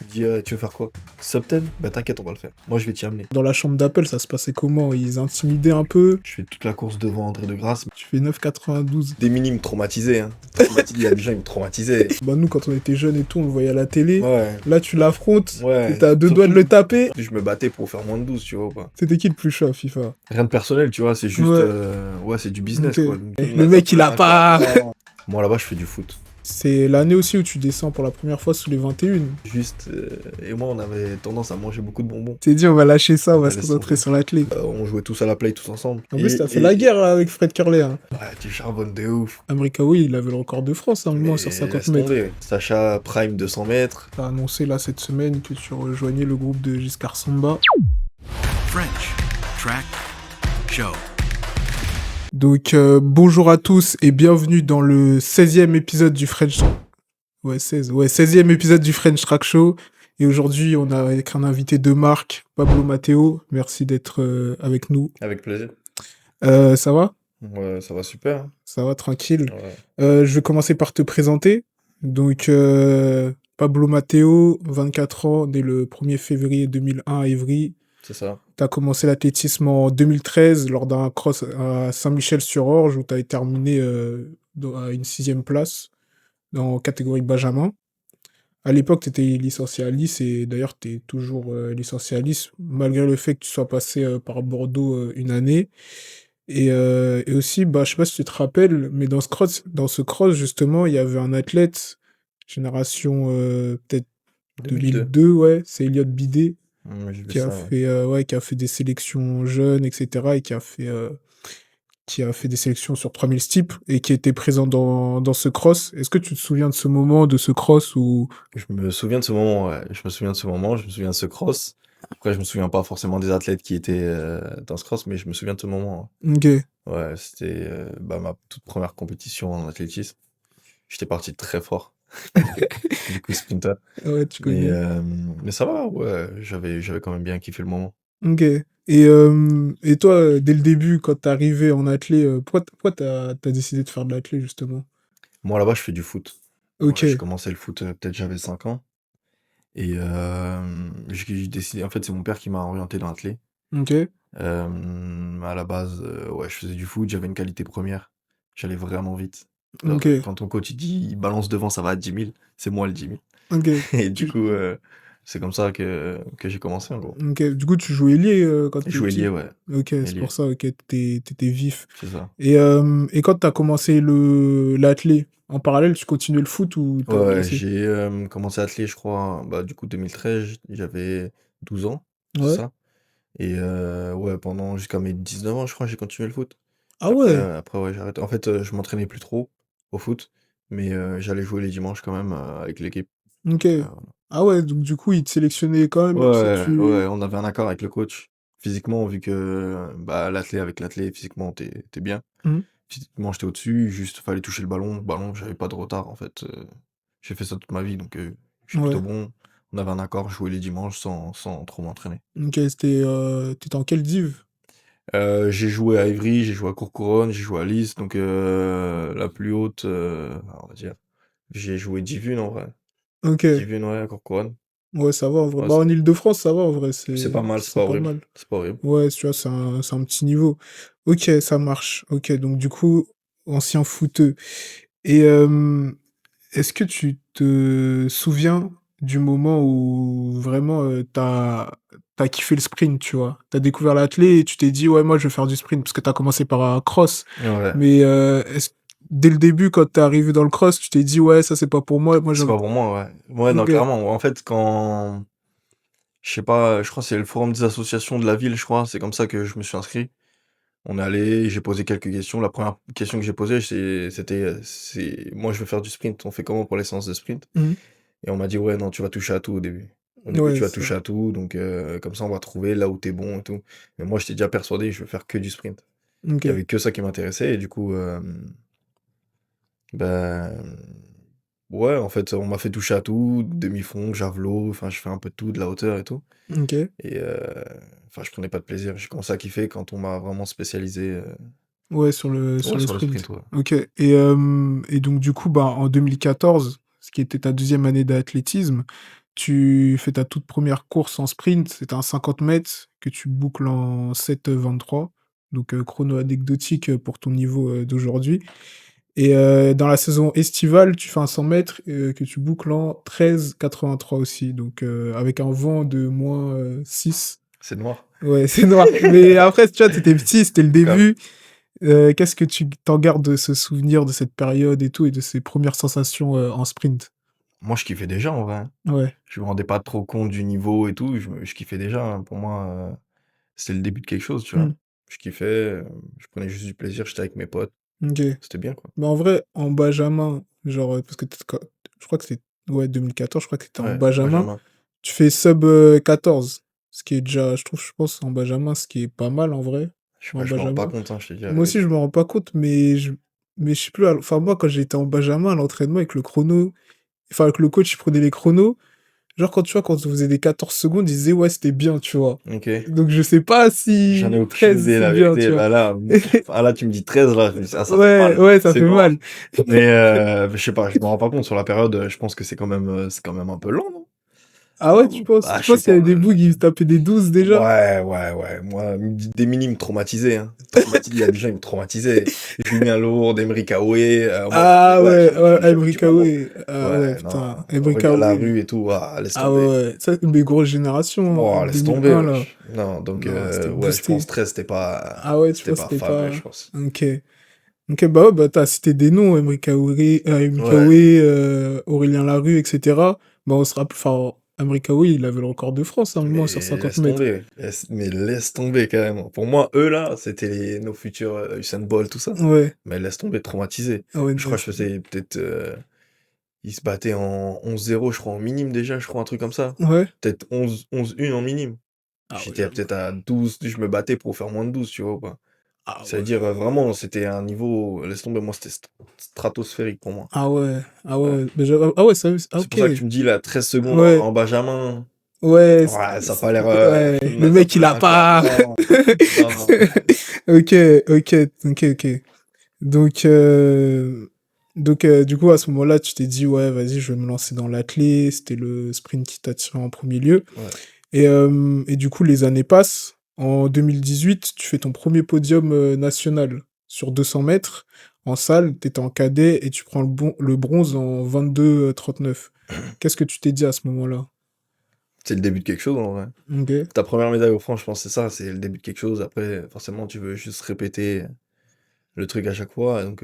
Il dit tu veux faire quoi? Subten? Bah t'inquiète, on va le faire. Moi je vais t'y amener. Dans la chambre d'appel, ça se passait comment? Ils intimidaient un peu? Je fais toute la course devant André de Grasse. Tu fais 9,92. Des minimes traumatisés, hein. Traumatisés, il y a des gens, ils me traumatisaient. Bah nous, quand on était jeunes et tout, on le voyait à la télé. Ouais. Là, tu l'affrontes, Ouais. t'as deux doigts de le taper. Je me battais pour faire moins de 12, tu vois ou pas. C'était qui le plus chaud à FIFA? Rien de personnel, tu vois, c'est juste. Ouais. Ouais, c'est du business, Ok. quoi. Le mec, il a pas... Moi là-bas, je fais du foot. C'est l'année aussi où tu descends pour la première fois sous les 21. Juste. Et moi, on avait tendance à manger beaucoup de bonbons. T'es dit, on va lâcher ça, on va Ouais, se laisse concentrer tomber. sur l'athlé. On jouait tous à la play, tous ensemble. En plus, t'as fait la guerre là, avec Fred Curley. Hein. Ouais, tu charbonnes de ouf. Amrikaoui, il avait le record de France à un moment Mais sur 50 laisse mètres. tomber. Sacha Prime 200 mètres. T'as annoncé là cette semaine que tu rejoignais le groupe de Giscard Samba. French Track Show. Donc bonjour à tous et bienvenue dans le 16e épisode du French... Ouais, 16. Ouais, 16e épisode du French Track Show. Et aujourd'hui, on a avec un invité de marque, Pablo Matteo. Merci d'être avec nous. Avec plaisir. Ça va? Ouais, ça va super. Ça va, tranquille. Ouais. Je vais commencer par te présenter. Donc, Pablo Matteo, 24 ans, né le 1er février 2001 à Évry. C'est ça. Tu as commencé l'athlétisme en 2013 lors d'un cross à Saint-Michel-sur-Orge où tu as terminé à une 6e place en catégorie Benjamin. À l'époque, tu étais licencié à Nice et d'ailleurs, tu es toujours licencié à Nice malgré le fait que tu sois passé par Bordeaux une année. Et aussi, bah, je sais pas si tu te rappelles, mais dans ce cross, justement, il y avait un athlète, génération peut-être 2002. 2002, ouais, c'est Elliot Bidet, Ouais, j'ai vu qui a ça. Ouais. fait, qui a fait des sélections jeunes, etc., et qui a fait des sélections sur 3000 steeple, et qui était présent dans ce cross. Est-ce que tu te souviens de ce moment, de ce cross où... Je me souviens de ce moment, ouais. Je me souviens de ce moment, je me souviens de ce cross. Après, je me souviens pas forcément des athlètes qui étaient dans ce cross, mais je me souviens de ce moment. Ok, Ouais, c'était ma toute première compétition en athlétisme. J'étais parti très fort. Du coup, sprinter. ouais, tu Mais, connais. mais ça va, ouais. J'avais quand même bien kiffé le moment. Ok. Et toi, dès le début, quand t'es arrivé en athlé, pourquoi t'as décidé de faire de l'athlé, justement? Moi, là-bas, je fais du foot. Ouais, Ok, j'ai commencé le foot, peut-être j'avais 5 ans. Et j'ai décidé, en fait, c'est mon père qui m'a orienté dans l'athlé. ok, À la base, ouais, je faisais du foot, j'avais une qualité première. J'allais vraiment vite. Genre, ok, quand ton coach il dit il balance devant, ça va à 10 000, c'est moi le 10 000. ok. Et du Tu, coup, c'est comme ça que j'ai commencé en gros. ok. Du coup, tu jouais ailier quand Et t'étais jouer lié, petit? ouais, Ok, c'est pour ailier, ça, ok, t'étais vif. c'est ça. Et quand t'as commencé l'athlé, en parallèle, tu continuais le foot ou Ouais, t'avais ouais, laissé? j'ai commencé à athlé, je crois, bah, du coup 2013, j'avais 12 ans, c'est Ouais. ça. Et ouais, pendant jusqu'à mes 19 ans, je crois, j'ai continué le foot. Ah Après, ouais, ouais, j'ai arrêté. En fait, je m'entraînais plus trop au foot, mais j'allais jouer les dimanches quand même avec l'équipe. ok. Ah ouais, donc du coup, ils te sélectionnaient quand même, même si Ouais, ouais, tu... on avait un accord avec le coach. Physiquement, vu que bah, avec l'athlé, physiquement, t'es bien. Mhm. Physiquement, j'étais au-dessus, juste fallait toucher le ballon. Le ballon, j'avais pas de retard en fait. J'ai fait ça toute ma vie, donc je suis plutôt Ouais. bon. On avait un accord, je jouais les dimanches sans trop m'entraîner. Ok, t'étais en quelle div? J'ai joué à Ivry, j'ai joué à Courcouronnes, j'ai joué à Lys, donc la plus haute, on va dire. J'ai joué Divune en vrai. Ok. Divune, ouais, à Courcouronnes. Ouais, ça va en vrai. Ouais, Bah, en Île-de-France, ça va en vrai. c'est pas mal, c'est C'est pas pas horrible. mal. C'est pas horrible. Ouais, tu vois, c'est un petit niveau. Ok, ça marche. Ok, donc du coup, ancien footeux. Et est-ce que tu te souviens du moment où vraiment t'as kiffé le sprint, tu vois? T'as découvert l'athlé et tu t'es dit, ouais, moi, je vais faire du sprint parce que t'as commencé par un cross. Ouais. Mais dès le début, quand t'es arrivé dans le cross, tu t'es dit, ouais, ça, c'est pas pour moi. Moi, j'ai C'est envie... pas pour moi, ouais. Ouais, non, Ok, clairement. En fait, quand je sais pas, je crois que c'est le forum des associations de la ville, je crois, c'est comme ça que je me suis inscrit. On est allé, j'ai posé quelques questions. La première question que j'ai posée, c'était, moi, je veux faire du sprint. On fait comment pour les séances de sprint? mhm. Et on m'a dit: «Ouais, non, tu vas toucher à tout au début. Au début, tu Ouais, vas ça. toucher à tout, donc comme ça, on va trouver là où t'es bon et tout». Mais moi, j'étais déjà persuadé, je veux faire que du sprint. Ok. Il y avait que ça qui m'intéressait et du coup, ben, ouais, en fait, on m'a fait toucher à tout, demi-fond, javelot, enfin, je fais un peu de tout, de la hauteur et tout. Ok. Et enfin, je prenais pas de plaisir. J'ai commencé à kiffer quand on m'a vraiment spécialisé, Ouais, sur ouais, le sur le sprint, sprint. ouais. Ok. Et donc, du coup, bah, en 2014, ce qui était ta deuxième année d'athlétisme, tu fais ta toute première course en sprint, c'est un 50 mètres que tu boucles en 7,23. Donc, chrono anecdotique pour ton niveau d'aujourd'hui. Et dans la saison estivale, tu fais un 100 mètres que tu boucles en 13,83 aussi. Donc, avec un vent de -6. C'est noir. Ouais, c'est noir. Mais après, tu vois, t'étais petit, c'était le Grave. début. Qu'est-ce que tu t'en gardes de ce souvenir de cette période et tout, et de ces premières sensations en sprint? Moi, je kiffais déjà en vrai, hein. Ouais. Je me rendais pas trop compte du niveau et tout, je kiffais déjà, hein. Pour moi, c'était le début de quelque chose, tu vois? Mmh. Je kiffais, je prenais juste du plaisir, j'étais avec mes potes, OK. c'était bien, quoi. Mais en vrai, en benjamin, genre, parce que je crois que c'est ouais, 2014, je crois que c'était en Ouais, benjamin, benjamin. tu fais sub 14, ce qui est déjà, je pense, en benjamin, ce qui est pas mal en vrai, en Je me rends pas benjamin. compte, hein, je te dis la Moi aussi, vérité. je me rends pas compte, mais je sais plus, enfin, moi, quand j'étais en benjamin, à l'entraînement, avec le chrono, enfin, avec le coach, il prenait les chronos. Genre, quand tu vois, quand on faisait des 14 secondes, il disait, ouais, c'était bien, tu vois. OK. Donc, je sais pas J'en ai si aucune 13, idée, c'est la bien, tu vérité. vois. Bah là, là, tu me dis 13, là, je me dis: «Ah, ça fait Ouais, mal, ouais, ça c'est fait noir». mal. Mais je sais pas, je me rends pas compte sur la période, je pense que c'est quand même un peu lent, non? Ah ouais, tu Non? penses? Bah, Tu je sais penses qu'il y pas, avait des bougs, ils tapaient des 12 déjà? ouais, moi, des minimes traumatisés, hein. Il y a des gens, ils me traumatisaient. Julien Lourdes, Emery Kaoué, moi, je me dis: Ah «Ouais, ouais, ouais, tu vois, moi». Emre ah ouais, Ouais, non, putain, Emre Aurélien Caoué. Larue et tout, ah, laisse Ah ouais, tomber. ouais, ça, mes grosses générations, en Oh, laisse tomber, 2001, là. wesh. Non, donc Non, c'était ouais, je pense boosté. 13, Ah ouais, tu c'était vois, pas c'était fameux, pas... je pense. Ok. Ok, bah ouais, bah t'as cité des noms, Emre Ouais. Caoué, Aurélien Larue, etc. Bah on se rappelle, enfin, Emre Caoué, il avait le record de France à un moment sur Mais 50 laisse mètres. tomber, mais laisse tomber carrément. Pour moi, eux là, c'était nos futurs Usain Bolt, tout ça. Ouais, Mais laisse tomber, traumatisé. ah ouais, Je non, crois que je faisais peut-être. Ils se battaient en 11-0, je crois, en minime déjà, je crois, un truc comme ça. ouais. Peut-être 11-1 en minime. Ah ouais, J'étais j'avoue. peut-être à 12, je me battais pour faire moins de 12, tu vois ou pas. Ah Ça veut ouais. dire vraiment, c'était un niveau. Laisse tomber, moi, c'était stratosphérique pour moi. Ah ouais, ah ouais, Ouais. ouais. Mais ah ouais, ça, ah, C'est ok. pour ça que tu me dis là, 13 secondes Ouais, en Benjamin. ouais, Ouais, ça a pas l'air. ouais. Le Ça a mec, pas il l'air a incroyable. pas... Non, non, non. Ok, ok, ok, ok. Donc, du coup, à ce moment-là, tu t'es dit, ouais, vas-y, je vais me lancer dans l'athlé. C'était le sprint qui t'attirait en premier lieu. Ouais. Et du coup, les années passent. En 2018, tu fais ton premier podium national sur 200 mètres. En salle, t'étais en cadet et tu prends le bronze en 22,39. Qu'est-ce que tu t'es dit à ce moment-là? C'est le début de quelque chose en vrai. Ok. Ta première médaille au franc, je pense que c'est ça, c'est le début de quelque chose. Après, forcément, tu veux juste répéter le truc à chaque fois. Donc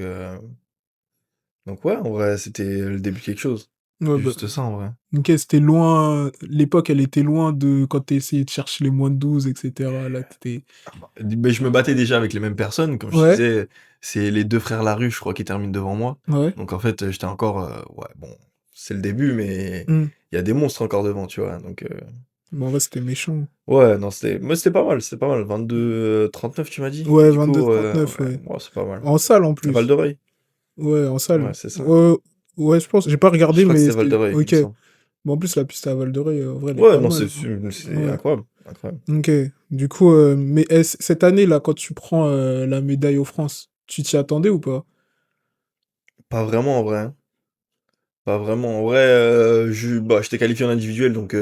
ouais, en vrai, c'était le début de quelque chose. Ouais, bah, Juste ça en vrai. ok, c'était loin. L'époque, elle était loin de quand t'as essayé de chercher les moins de 12, etc. Là, t'étais. Mais je me battais déjà avec les mêmes personnes, comme je te Ouais, disais, c'est les deux frères Larue, je crois, qui terminent devant moi. ouais. Donc en fait, j'étais encore, ouais, bon, c'est le début, mais Hmm. il y a des monstres encore devant, tu vois. Donc Bon, en vrai, c'était méchant. ouais, non, c'était pas mal, c'était pas mal. 22-39, tu m'as dit? Ouais, Du coup, 22,39, ouais, ouais. ouais, c'est pas mal. En salle, en Val plus. d'Oreille? Ouais, en Ouais, salle. c'est ça. Ouais, ouais, je pense. J'ai pas Je regardé, crois que mais c'était Val c'était. d'Oreille, il me Ok. semble. Bon, en plus, la piste à Val-de-Reuil, en vrai, elle est Ouais, pas non, mal. c'est Ouais. incroyable, incroyable. Ok. Du coup, mais cette année-là, quand tu prends la médaille aux France, tu t'y attendais ou pas? Pas vraiment en vrai, hein. Pas vraiment. En vrai, bah, j'étais qualifié en individuel, donc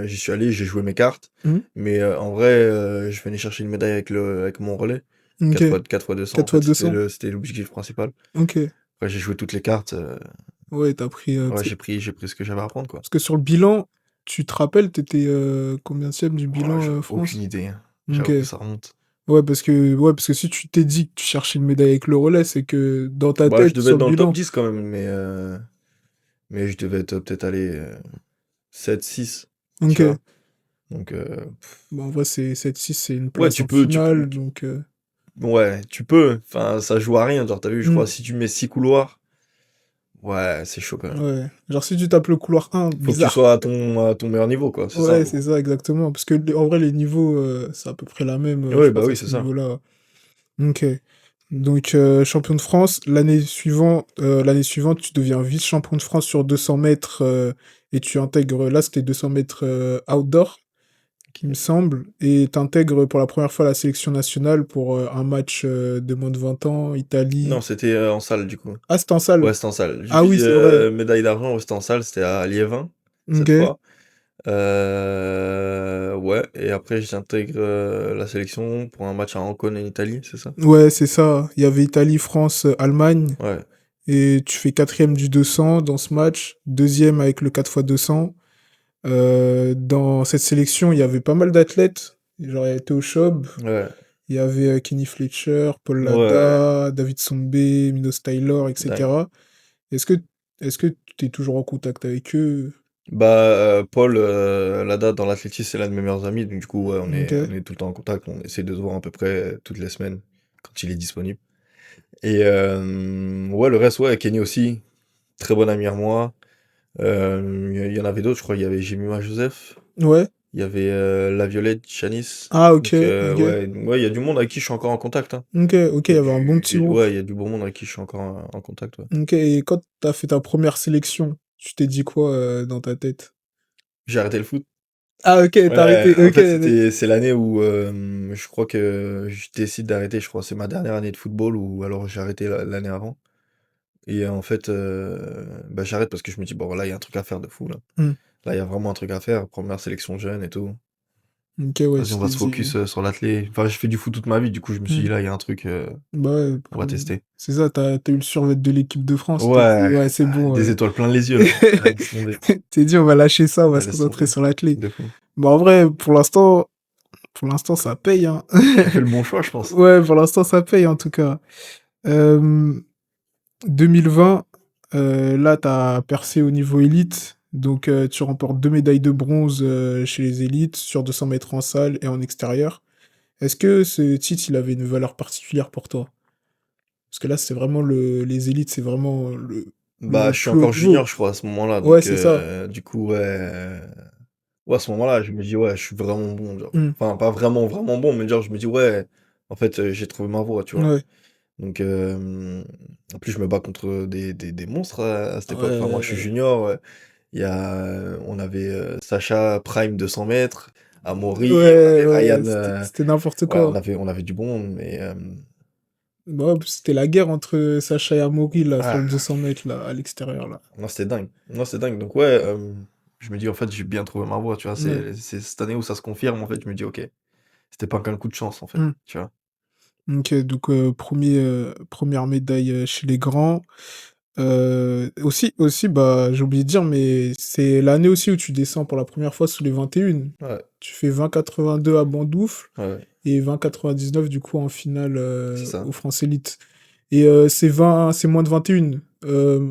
j'y suis allé, j'ai joué mes cartes. Hmm. Mais en vrai, je venais chercher une médaille avec mon relais. Ok. 4 fois 200, en 4 fois fait, 200. c'était l'objectif principal. Ok. Après, j'ai joué toutes les cartes. Ouais, t'as pris. Ouais, j'ai pris ce que j'avais à prendre, quoi. Parce que sur le bilan, tu te rappelles, t'étais combienième du Oh, bilan j'ai aucune France? idée, hein. Ok. J'avoue que ça remonte. Ouais, parce que si tu t'es dit que tu cherchais une médaille avec le relais, c'est que dans ta Bah, je tête, devais sur être le dans le top bilan. 10 quand même, mais je devais être peut-être aller 7-6, tu Ok. vois. Donc, Bon, en vrai, cette 6 c'est une ouais, place en finale, donc. ouais, tu peux. Enfin, ça joue à rien. Genre, t'as vu, je Hmm, crois, si tu mets 6 couloirs, ouais, c'est chaud quand même. ouais. Genre, si tu tapes le couloir 1, Faut que tu bizarre. sois à ton meilleur niveau, quoi. C'est ça, en Ouais, gros. c'est ça, exactement. Parce que, en vrai, les niveaux, c'est à peu près la même, je Ouais, bah pense, à oui, ce c'est ça. niveau-là. Ok. Donc, champion de France. L'année suivante, tu deviens vice-champion de France sur 200 mètres et tu intègres, là, c'était 200 mètres outdoor, il me semble, et tu intègres pour la première fois la sélection nationale pour un match de moins de 20 ans, Non, Italie. c'était en salle, du coup. Ah, c'était en salle. Ouais, c'était en salle. Ah oui, c'est vrai. Médaille d'argent, ouais, c'était en salle. C'était à Liévin, cette Ok. fois. Ouais, et après j'intègre la sélection pour un match à Ancône en Italie, c'est ça? Ouais, c'est ça. Il y avait Italie, France, Allemagne. Ouais, Et tu fais quatrième du 200 dans ce match, deuxième avec le 4x200. Dans cette sélection, il y avait pas mal d'athlètes. Genre, il y avait Théo Schob, ouais, il y avait Kenny Fletcher, Paul ouais, Lada, David Sombe, Minos Taylor, dingue. etc. Est-ce que est-ce que tu es toujours en contact avec eux? Bah, Paul, Lada dans l'athlétisme, c'est l'un de mes meilleurs amis, donc du coup, ouais, Ok. on est tout le temps en contact, on essaie de se voir à peu près toutes les semaines quand il est disponible. Et ouais, le reste, ouais, Kenny aussi, très bon ami à moi. Il y en avait d'autres, je crois, il y avait Jemima Joseph, Ouais. il y avait La Violette, Janice. Ah, ok, Donc, ok. ouais, il y a du monde avec qui je suis encore en contact, hein. Ok, ok, il y avait un bon petit groupe. Ouais, il y a du bon monde avec qui je suis encore en contact, ouais. Ok, et quand t'as fait ta première sélection, tu t'es dit quoi dans ta tête? J'ai arrêté le foot. Ah, ok, t'as Ouais, arrêté. en Ok, fait, c'est l'année où je crois que je décide d'arrêter. Je crois que c'est ma dernière année de football ou alors j'ai arrêté l'année avant. Et en fait, bah, j'arrête parce que je me dis, bon, là, il y a un truc à faire de fou, là. Hmm. Là, il y a vraiment un truc à faire. Première sélection jeune et tout. Ok, ouais, Vas-y, tu on va t'es se dit. focus sur l'athlé. Enfin, je fais du foot toute ma vie. Du coup, je me suis Hmm. dit, là, il y a un truc, Bah ouais, on va tester. c'est ça, t'as eu le survêt de l'équipe de France, t'es dit, Ouais, ouais, c'est bon. des étoiles plein les yeux, là. Ah, laisse tomber. T'es dit, on va lâcher ça, on va Ah, se laisse concentrer tomber. sur l'athlé. De fou. Bon, en vrai, pour l'instant, ça paye, hein. J'ai fait le bon choix, je pense. Ouais, pour l'instant, ça paye, en tout cas. Euh, 2020, là, t'as percé au niveau élite. Donc, tu remportes 2 médailles de bronze chez les élites, sur 200 mètres en salle et en extérieur. Est-ce que ce titre, il avait une valeur particulière pour toi? Parce que là, c'est vraiment les élites, c'est vraiment Bah, le je suis plus haut encore niveau. junior, je crois, à ce moment-là. Ouais, Donc, c'est ça. du coup, ouais, ouais, à ce moment-là, je me dis, ouais, je suis vraiment bon, genre. Hmm. Enfin, pas vraiment, vraiment bon, mais genre, je me dis, ouais, en fait, j'ai trouvé ma voie, tu vois. Ouais. Donc, en plus, je me bats contre des monstres à cette époque. Enfin, moi, je suis Ouais. junior. Il y a, on avait Sacha Prime 200 mètres, Amaury, on Ouais, avait ouais, Ryan. c'était n'importe Ouais, quoi. on avait du bon monde, mais Bah, ouais, c'était la guerre entre Sacha et Amaury, là, sur le ah, 200 mètres, là, à l'extérieur, là. non, c'était dingue. Non, c'était dingue. Donc, ouais, je me dis, en fait, j'ai bien trouvé ma voie, tu vois. Ouais. C'est cette année où ça se confirme, en fait. Je me dis, ok, c'était pas qu'un coup de chance, en fait, Hmm. tu vois. Ok, donc première médaille chez les grands. Aussi, bah, j'ai oublié de dire, mais c'est l'année aussi où tu descends pour la première fois sous les 21. Ouais, Tu fais 20,82 à Bandoufle ouais, et 20,99 du coup en finale c'est ça. au France Elite. Et c'est moins de 21.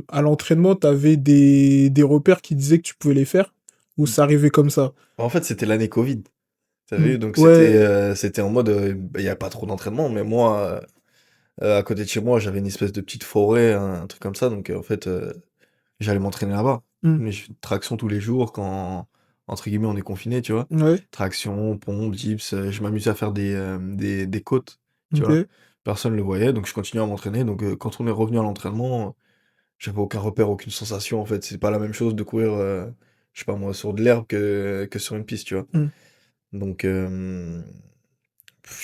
À l'entraînement, t'avais des repères qui disaient que tu pouvais les faire ou ça arrivait comme ça? En fait, c'était l'année Covid, t'as Hmm. vu? Donc, Ouais, c'était en mode, bah, il y a pas trop d'entraînement, mais moi, à côté de chez moi, j'avais une espèce de petite forêt, un truc comme ça. Donc, en fait, j'allais m'entraîner là-bas. hmm, Mais je fais traction tous les jours quand, entre guillemets, on est confiné, tu vois. ouais, Traction, pompe, dips, je m'amusais à faire des côtes, tu vois. ok, Personne ne le voyait, donc je continuais à m'entraîner. Donc quand on est revenu à l'entraînement, j'avais aucun repère, aucune sensation, en fait. C'est pas la même chose de courir, je sais pas moi, sur de l'herbe que sur une piste, tu vois. hmm, Donc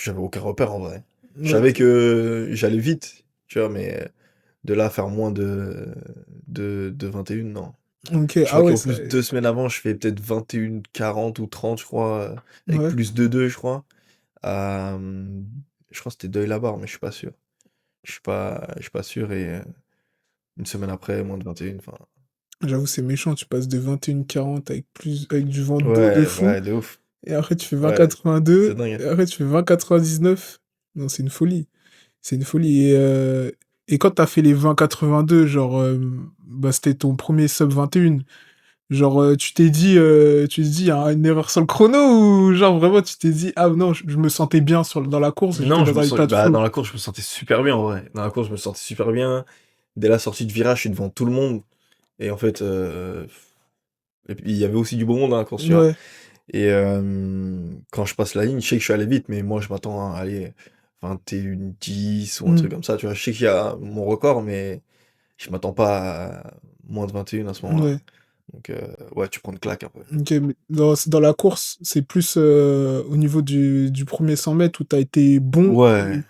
j'avais aucun repère en vrai. Je ouais, savais que j'allais vite, tu vois, mais de là à faire moins de 21, non. ok, Je ah crois ouais, qu'en ça, plus, 2 semaines avant, je fais peut-être 21,40 ou 30, je crois, avec ouais. plus de 2, je crois. Je crois que c'était Deuil-la-Barre, mais je suis pas sûr. Je suis pas sûr et une semaine après, moins de 21, enfin. J'avoue, c'est méchant, tu passes de 21,40 avec du vent d'eau de Ouais, fou, ouais, de ouf. et après tu fais Ouais, c'est 20,82, dingue, hein. et après tu fais 20,99. Non, c'est une folie. C'est une folie. Et quand t'as fait les 20,82, genre, bah, c'était ton premier sub 21. Genre, tu t'es dit, il y a une erreur sur le chrono ou genre vraiment tu t'es dit, ah non, je me sentais bien dans la course, j'étais Non, je dans me un sens état de bah, flow. dans la course, je me sentais super bien, en vrai. Dans la course, je me sentais super bien. Dès la sortie de virage, je suis devant tout le monde et en fait, et puis il y avait aussi du beau monde dans la course, tu vois? Ouais, Et quand je passe la ligne, je sais que je suis allé vite, mais moi, je m'attends à aller 21,10 ou un hmm, truc comme ça, tu vois? Je sais qu'il y a mon record, mais je m'attends pas à moins de 21 à ce moment-là. ouais. Donc ouais, tu prends une claque un peu. Ok, mais dans la course, c'est plus au niveau du premier 100 mètres où t'as été bon. Ouais.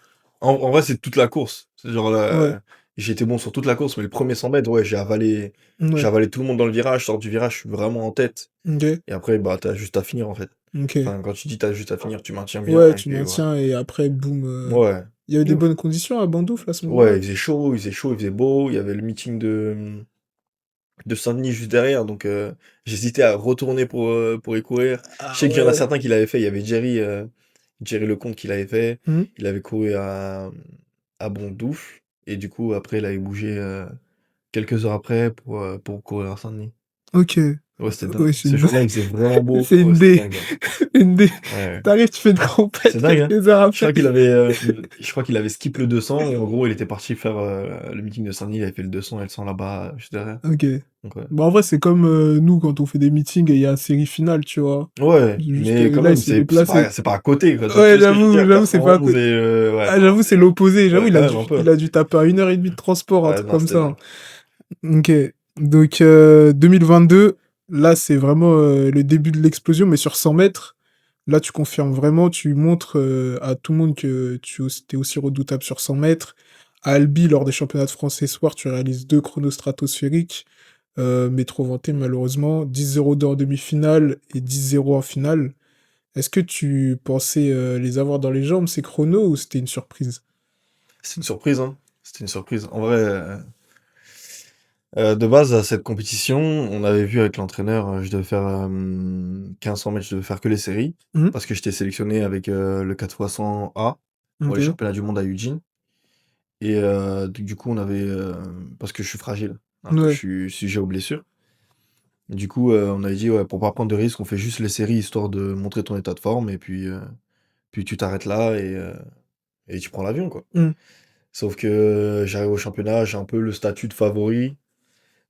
En vrai, c'est toute la course. C'est genre, Ouais, J'étais bon sur toute la course, mais le premier 100 mètres, ouais, j'ai Ouais. avalé tout le monde dans le virage. Je sors du virage, je suis vraiment en tête. Ok. Et après, bah, t'as juste à finir, en fait. Ok. Enfin, quand tu dis t'as juste à finir, tu maintiens bien, Ouais, et tu puis voilà. maintiens et après, boum. Ouais. Il y avait De des ouf. bonnes conditions à Bandouf à ce Ouais, moment-là? il faisait chaud, il faisait beau. Il y avait le meeting de Saint-Denis juste derrière, donc j'hésitais à retourner pour y courir. Je Ah sais qu'il y en a ouais. certains qui l'avaient fait. Il y avait Jerry Lecomte qui l'avait fait. Hmm. Il avait couru à Bondouf. Et du coup, après, il avait bougé quelques heures après pour courir à Saint-Denis. Ok. Ouais, c'était dingue. Ouais, c'est Ce une... jour-là, il faisait vraiment beau. c'est Ouais, une c'était D. dingue, hein. Une D. Ouais. T'arrives, tu fais une C'est compète dingue, hein. quelques heures Je crois après. qu'il avait skip le 200 et en gros, il était parti faire le meeting de Saint-Denis. Il avait fait le 200 et le 100 là-bas, juste derrière. Ok. Donc, ouais. Bah, en vrai, c'est comme nous quand on fait des meetings et il y a une série finale, tu vois. Ouais, Juste mais quand là, il même, s'est c'est déplacé. pas à côté, quoi. Tu Ouais, vois ce que je veux dire? j'avoue, c'est pas. 91 et ouais, Ah, non, j'avoue, c'est l'opposé. J'avoue, ouais, quand même, un peu. il a dû taper à 1h30 de transport, un Ouais, truc non, comme c'était ça. Hein. dingue. Ok. Donc, 2022, là, c'est vraiment le début de l'explosion, mais sur 100 mètres. Là, tu confirmes vraiment, tu montres à tout le monde que t'es aussi redoutable sur 100 mètres. À Albi, lors des championnats de France et soir, tu réalises 2 chronos stratosphériques, mais trop vantés malheureusement. 10-0 en demi-finale et 10-0 en finale. Est-ce que tu pensais les avoir dans les jambes, ces chronos, ou c'était une surprise? C'est une surprise, hein. C'était une surprise. En vrai, de base, à cette compétition, on avait vu avec l'entraîneur, je devais faire 1500 mètres, je devais faire que les séries, Mhm. parce que j'étais sélectionné avec le 4x100 A pour les Ok. championnats du monde à Eugene. Et du coup, on avait. Parce que je suis fragile, hein, je Ouais. suis sujet aux blessures. Du coup, on avait dit, ouais, pour pas prendre de risques, on fait juste les séries histoire de montrer ton état de forme, et puis tu t'arrêtes là et tu prends l'avion, quoi. Mhm. Sauf que j'arrive au championnat, j'ai un peu le statut de favori,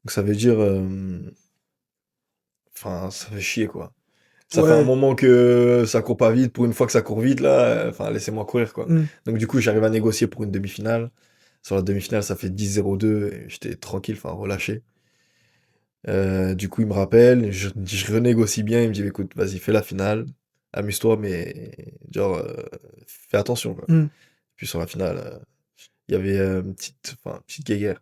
donc ça veut dire. Enfin, ça fait chier, quoi. Ça fait un Ouais. moment que ça court pas vite. Pour une fois que ça court vite, là, enfin, laissez-moi courir, quoi. Mhm. Donc, du coup, j'arrive à négocier pour une demi-finale. Sur la demi-finale, ça fait 10-0-2 et j'étais tranquille, enfin, relâché. Du coup, il me rappelle, je renégocie bien. Il me dit, écoute, vas-y, fais la finale. Amuse-toi, mais genre, fais attention, quoi. Mhm. Puis sur la finale, il y avait une petite guéguerre,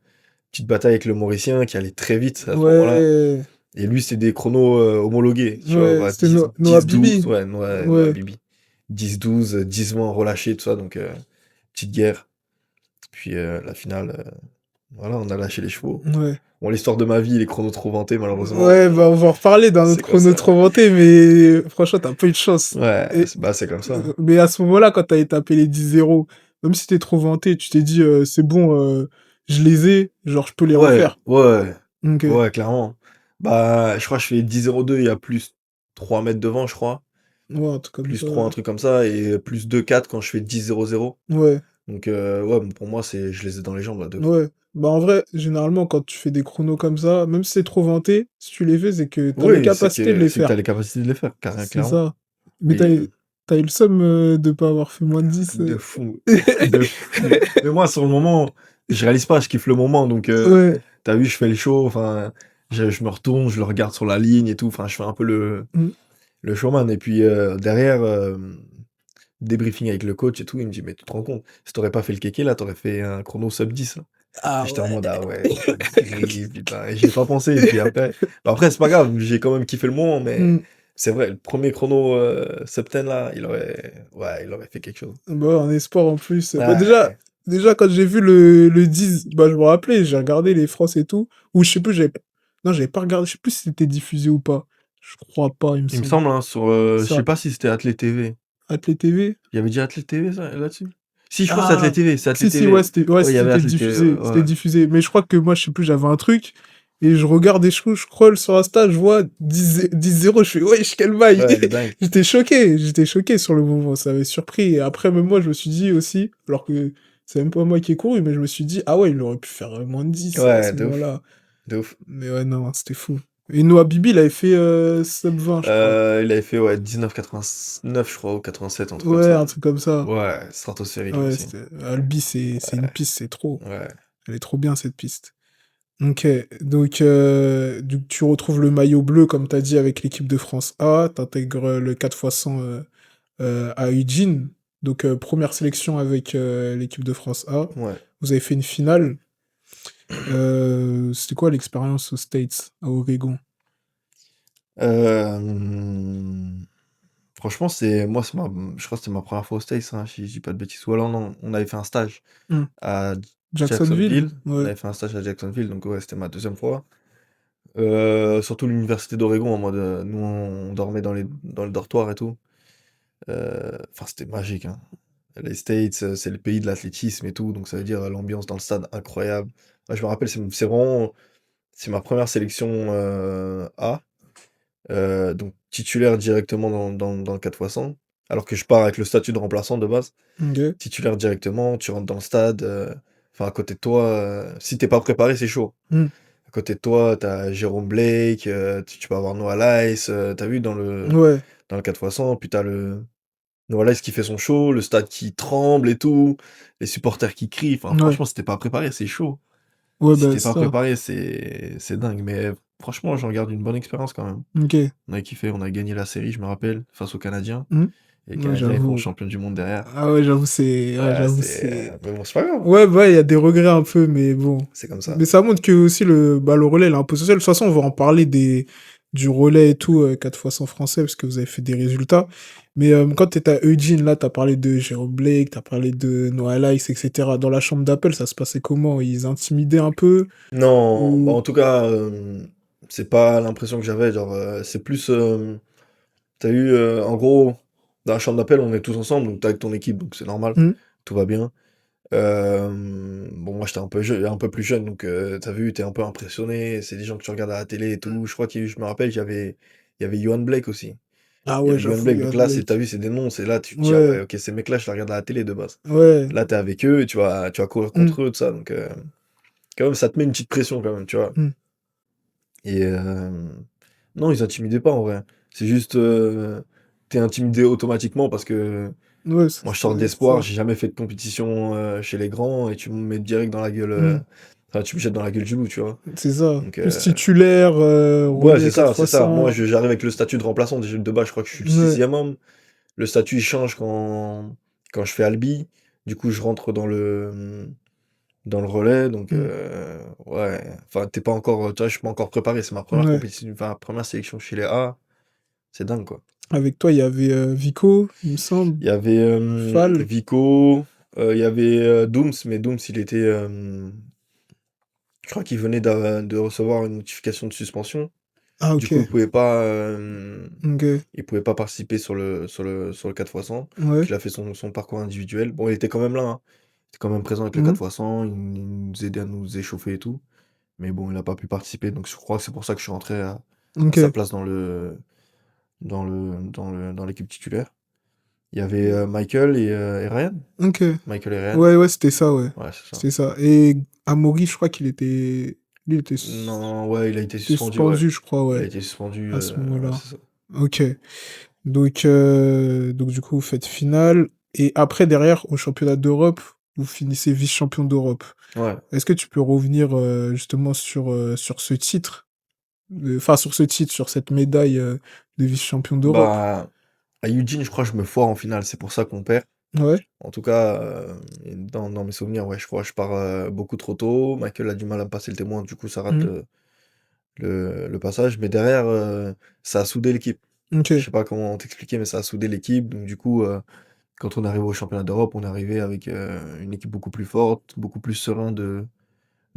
petite bataille avec le Mauricien qui allait très vite à ce moment-là. Ouais. Et lui, c'était des chronos homologués, tu vois, Ouais. ouais, C'était 10, Noah 10-12, Bibi. ouais, Noah Ouais. Bibi. 10-12, 10-20 relâchés, tout ça, donc petite guerre. Puis la finale, voilà, on a lâché les chevaux. Ouais. Bon, l'histoire de ma vie, les chronos trop vantés, malheureusement, Ouais, bah on va en reparler d'un c'est autre comme chrono ça. trop vanté, mais franchement, t'as pas eu de chance. Ouais, Et, c'est comme ça. mais à ce moment-là, quand t'avais tapé les 10-0, même si t'es trop vanté, tu t'es dit, c'est bon, je les ai, genre, je peux les Ouais, refaire. ouais, Ok. ouais, clairement. Bah, je crois que je fais 10-0-2, il y a plus 3 mètres devant, je crois. Ouais, un truc comme Plus ça. 3, un truc comme ça, et plus 2-4 quand je fais 10-0-0. Ouais, Donc, ouais, pour moi, je les ai dans les jambes, là, de fou. ouais. Bah en vrai, généralement, quand tu fais des chronos comme ça, même si c'est trop vanté, si tu les fais, c'est que t'as les Oui, capacités de les c'est que t'as faire. les capacités de les faire, C'est clairement. ça. Mais Et t'as eu le somme de pas avoir fait moins de 10. de fou, de fou. Mais moi, sur le moment, je réalise pas, je kiffe le moment. Donc, Ouais. t'as vu, je fais le show, enfin, je me retourne, je le regarde sur la ligne et tout. Enfin, je fais un peu Mm. le showman. Et puis, derrière, débriefing avec le coach et tout, il me dit, mais tu te rends compte, si t'aurais pas fait le kéké, là, t'aurais fait un chrono sub 10. Là. Et Ah j'étais en ouais. mode, ah ouais, gris, putain. Et j'y ai pas pensé. Et puis après, bah après, c'est pas grave, j'ai quand même kiffé le moment, mais Mm. c'est vrai, le premier chrono septaine, là, il aurait fait quelque chose. Bah, en espoir en plus. Bah, Ouais, déjà, quand j'ai vu le 10, bah, je me rappelais, j'ai regardé les France et tout. Ou je sais plus, non, j'avais pas regardé, je sais plus si c'était diffusé ou pas. Je crois pas, il me il me semble. semble, hein, je sais Sur pas si c'était Athlé TV. Athlé TV. Il y avait dit Athlé TV là-dessus? Si, je crois que c'est Athlé Ah, TV, c'est Athlé si, ouais, TV. ouais, Ouais, il y avait c'était Athlé TV, diffusé. C'était ouais. diffusé. Mais je crois que moi, je sais plus, j'avais un truc. Et je regarde et je scroll sur Insta, je vois 10-0, je fais, wesh, quel bail! Ouais, de dingue. J'étais choqué sur le moment, ça m'avait surpris. Et après, même moi, je me suis dit aussi, alors que c'est même pas moi qui ai couru, mais je me suis dit, ah ouais, il aurait pu faire moins de 10 à Ouais, ce de ouf, moment-là. de ouf. Mais ouais, non, c'était fou. Et Noah Bibi, il avait fait sub 20, je crois. Il avait fait, ouais, 19,89, je crois, ou 87, un truc comme Ouais, ça. un truc comme ça. Ouais, stratosphérique Ouais, aussi. Albi, c'est une Ouais, piste, c'est trop. ouais. Elle est trop bien, cette piste. Ok, donc tu retrouves le maillot bleu, comme tu as dit, avec l'équipe de France A, tu intègres le 4x100 à Eugene, donc première sélection avec l'équipe de France A. Ouais. Vous avez fait une finale, C'était quoi l'expérience aux States, à Oregon? Hem, franchement, je crois que c'était ma première fois aux States, hein, si je dis pas de bêtises. Ou alors non, on avait fait un stage Hmm. à Jacksonville? Jacksonville. On Ouais. avait fait un stage à Jacksonville, donc ouais, c'était ma deuxième fois. Surtout l'université d'Oregon, en mode, nous, on dormait dans le dortoir et tout. Enfin, c'était magique, hein. Les States, c'est le pays de l'athlétisme et tout, donc ça veut dire, l'ambiance dans le stade incroyable. Moi, je me rappelle, c'est vraiment c'est ma première sélection, A. Donc titulaire directement dans le 4x100, alors que je pars avec le statut de remplaçant de base. Ok. Titulaire directement, tu rentres dans le stade, enfin à côté de toi, si t'es pas préparé, c'est chaud. Hmm. À côté de toi, t'as Jérôme Blake, tu peux avoir Noah Lyles, tu vu Ouais. dans le 4x100, puis t'as le Noah Lyles qui fait son show, le stade qui tremble et tout, les supporters qui crient, enfin Ouais. franchement, si t'es pas préparé, c'est chaud. Ouais, Si bah, t'es c'est pas ça. préparé, c'est dingue, mais franchement, j'en garde une bonne expérience quand même. Ok. On a kiffé, on a gagné la série, je me rappelle, face aux Canadiens. Hmm. Et les Ouais, Canadiens, ils font j'avoue. champion du monde derrière. Ah ouais, j'avoue, c'est. Ouais, Ouais, j'avoue, c'est. mais bon, c'est pas grave. Ouais, bah, il y a des regrets un peu, mais bon. C'est comme ça. Mais ça montre que aussi le relais, il est un peu social. De toute façon, on va en parler du relais et tout, 4x100 français, parce que vous avez fait des résultats. Mais quand tu étais à Eugene, là, tu as parlé de Jérôme Blake, tu as parlé de Noah Lyles, etc. Dans la chambre d'appel, ça se passait comment? Ils intimidaient un peu? Non, bah, Ou... en tout cas, c'est pas l'impression que j'avais. Genre, c'est plus. T'as eu, en gros, dans la chambre d'appel, on est tous ensemble, donc t'es avec ton équipe, donc c'est normal. Hmm. Tout va bien. Bon, moi, j'étais un peu plus jeune, donc t'as vu, t'es un peu impressionné. C'est des gens que tu regardes à la télé et tout. Je crois je me rappelle, il y avait Yohan Blake aussi. Ah Il y ouais, avait Yohan j'avoue, Blake. Donc Yohan là, t'as Blake. vu, c'est des noms. C'est là, tu te dis, ah ouais, Ouais, ok, ces mecs-là, je les regarde à la télé de base. ouais. Là, t'es avec eux et tu vas courir Hmm. contre eux, tout ça. Donc, quand même, ça te met une petite pression, quand même, tu vois. Hmm. Et non, ils intimidaient pas, en vrai. C'est juste, t'es intimidé automatiquement parce que Ouais, moi, je sors c'est d'espoir, ça. j'ai jamais fait de compétition chez les grands et tu me mets direct dans la gueule. Hmm. Enfin, tu me jettes dans la gueule du loup, tu vois. C'est ça. Donc, Plus titulaire, ouais, relais c'est ça. Moi, 4x100. j'arrive avec le statut de remplaçant. Déjà, de base, je crois que je suis le Ouais. sixième homme. Le statut, il change quand je fais Albi. Du coup, je rentre dans le relais. Donc, Hmm. ouais. Enfin, t'es pas encore, tu vois, je suis pas encore préparé. C'est ma première Ouais. compétition, enfin, première sélection chez les A. C'est dingue, quoi. Avec toi, il y avait Vico, il me semble. Il y avait Fall. Vico, il y avait Dooms, mais Dooms, je crois qu'il venait de recevoir une notification de suspension. Ah, Du ok. coup, Ok. il pouvait pas participer sur le 4x100. Ouais. Donc, il a fait son parcours individuel. Bon, il était quand même là, hein. Il était quand même présent avec le Mhm. 4x100. Il nous aidait à nous échauffer et tout. Mais bon, il n'a pas pu participer. Donc, je crois que c'est pour ça que je suis rentré à sa Ok. place dans l'équipe titulaire. Il y avait Michael et Ryan. Ok. Michael et Ryan. Ouais, ouais, c'était ça, ouais. Ouais, c'est ça. C'était ça. Et Amaury, je crois qu'il était. Lui, il était Non, ouais, il a été était suspendu, ouais. suspendu, je crois, Il a ouais, été suspendu, à ce ouais, moment-là. c'est ça. Ok. Donc du coup, vous faites finale. Et après, derrière, au championnat d'Europe, vous finissez vice-champion d'Europe. Ouais. Est-ce que tu peux revenir justement sur ce titre? Enfin, sur ce titre, sur cette médaille de vice-champion d'Europe. Bah, à Eugene, je crois que je me foire en finale, c'est pour ça qu'on perd. Ouais. En tout cas, dans mes souvenirs, ouais, je crois que je pars beaucoup trop tôt. Michael a du mal à me passer le témoin, du coup, ça rate Mhm. le passage. Mais derrière, ça a soudé l'équipe. Ok. Je sais pas comment t'expliquer, mais ça a soudé l'équipe. Donc, du coup, quand on est arrivé au championnat d'Europe, on est arrivé avec une équipe beaucoup plus forte, beaucoup plus serein de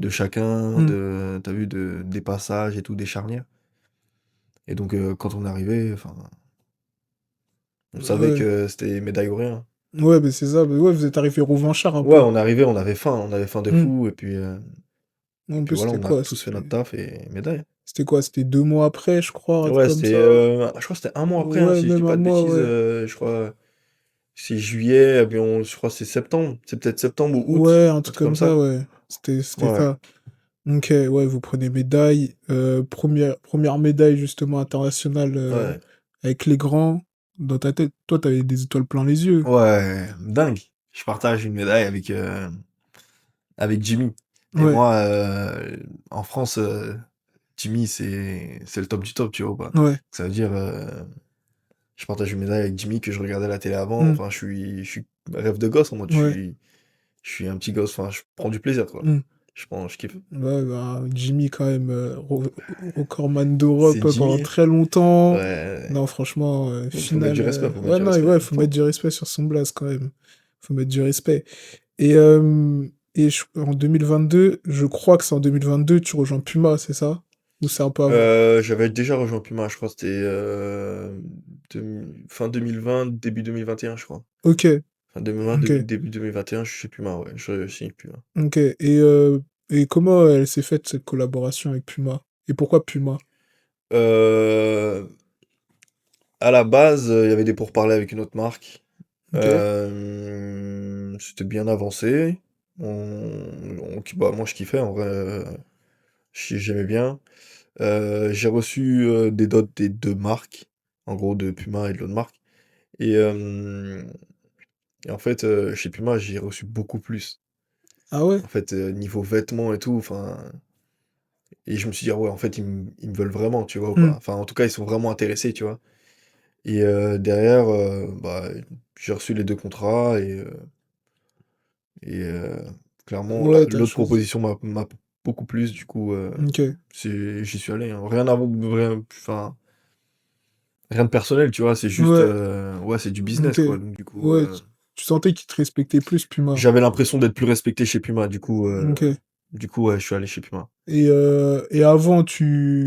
chacun, Mhm. t'as vu, des passages et tout, des charnières. Et donc, quand on est arrivé, enfin, on savait Ouais. que c'était médaille ou rien. Ouais, mais c'est ça. Mais ouais, vous êtes arrivé revanchard un Ouais, peu. on est arrivé, on avait faim de Mhm. fou, En puis plus, voilà, c'était on a quoi? tous fait notre taf et médaille. C'était quoi? C'était 2 mois après, je crois, un truc Ouais, comme c'était, ça. je crois que c'était un mois après, hein, Ouais, si je dis même pas un de mois, bêtises, ouais. je crois, c'est juillet, et puis je crois que c'est septembre, c'est peut-être septembre ou août, Ouais, un un truc truc comme comme ça, ça. ouais. C'était Ouais, ça. Ok, ouais, vous prenez médaille. Première médaille, justement, internationale ouais, avec les grands. Dans ta tête, toi, t'avais des étoiles plein les yeux. ouais, dingue. Je partage une médaille avec Jimmy. Et Ouais, moi, en France, Jimmy, c'est le top du top, tu vois ou pas? ouais. Ça veut dire, je partage une médaille avec Jimmy que je regardais à la télé avant. Hmm, Enfin, je suis rêve de gosse en mode, ouais. je suis un petit gosse. Enfin, je prends du plaisir, quoi. Hmm. Je kiffe. Ouais, bah, Jimmy, quand même, recordman d'Europe C'est pendant Jimmy. très longtemps. Ouais. Non, franchement, Faut mettre du respect, faut mettre ouais, du non, respect. ouais, faut mettre du respect sur son blaze, quand même. Faut mettre du respect. Et, en 2022, je crois que c'est en 2022, tu rejoins Puma, c'est ça? Ou c'est un peu avant? J'avais déjà rejoint Puma, je crois que c'était fin 2020, début 2021, je crois. Ok, Fin 2020, ok, début 2021, je suis chez Puma, ouais. Je signe Puma. ok. Et comment elle s'est faite, cette collaboration avec Puma? Et pourquoi Puma? Euh, à la base, il y avait des pourparlers avec une autre marque. Ok, C'était bien avancé. Bah, moi, je kiffais, en vrai. J'aimais bien. J'ai reçu des dots des deux marques, en gros de Puma et de l'autre marque. Et, et en fait, chez Puma, j'ai reçu beaucoup plus. ah ouais? En fait, niveau vêtements et tout, enfin. Et je me suis dit, ah ouais, en fait, ils me veulent vraiment, tu vois, ou Hmm. pas. Enfin, en tout cas, ils sont vraiment intéressés, tu vois. Et derrière, bah, j'ai reçu les deux contrats et clairement, Ouais, t'as l'autre choisi. proposition m'a beaucoup plus, du coup, Ok, j'y suis allé, hein. Rien à enfin, rien de personnel, tu vois, c'est juste, ouais, ouais, c'est du ok. business, quoi. Donc, du coup, Ouais, tu sentais qu'ils te respectaient plus, Puma. j'avais l'impression d'être plus respecté chez Puma, Ok. du coup, ouais, je suis allé chez Puma. Et avant,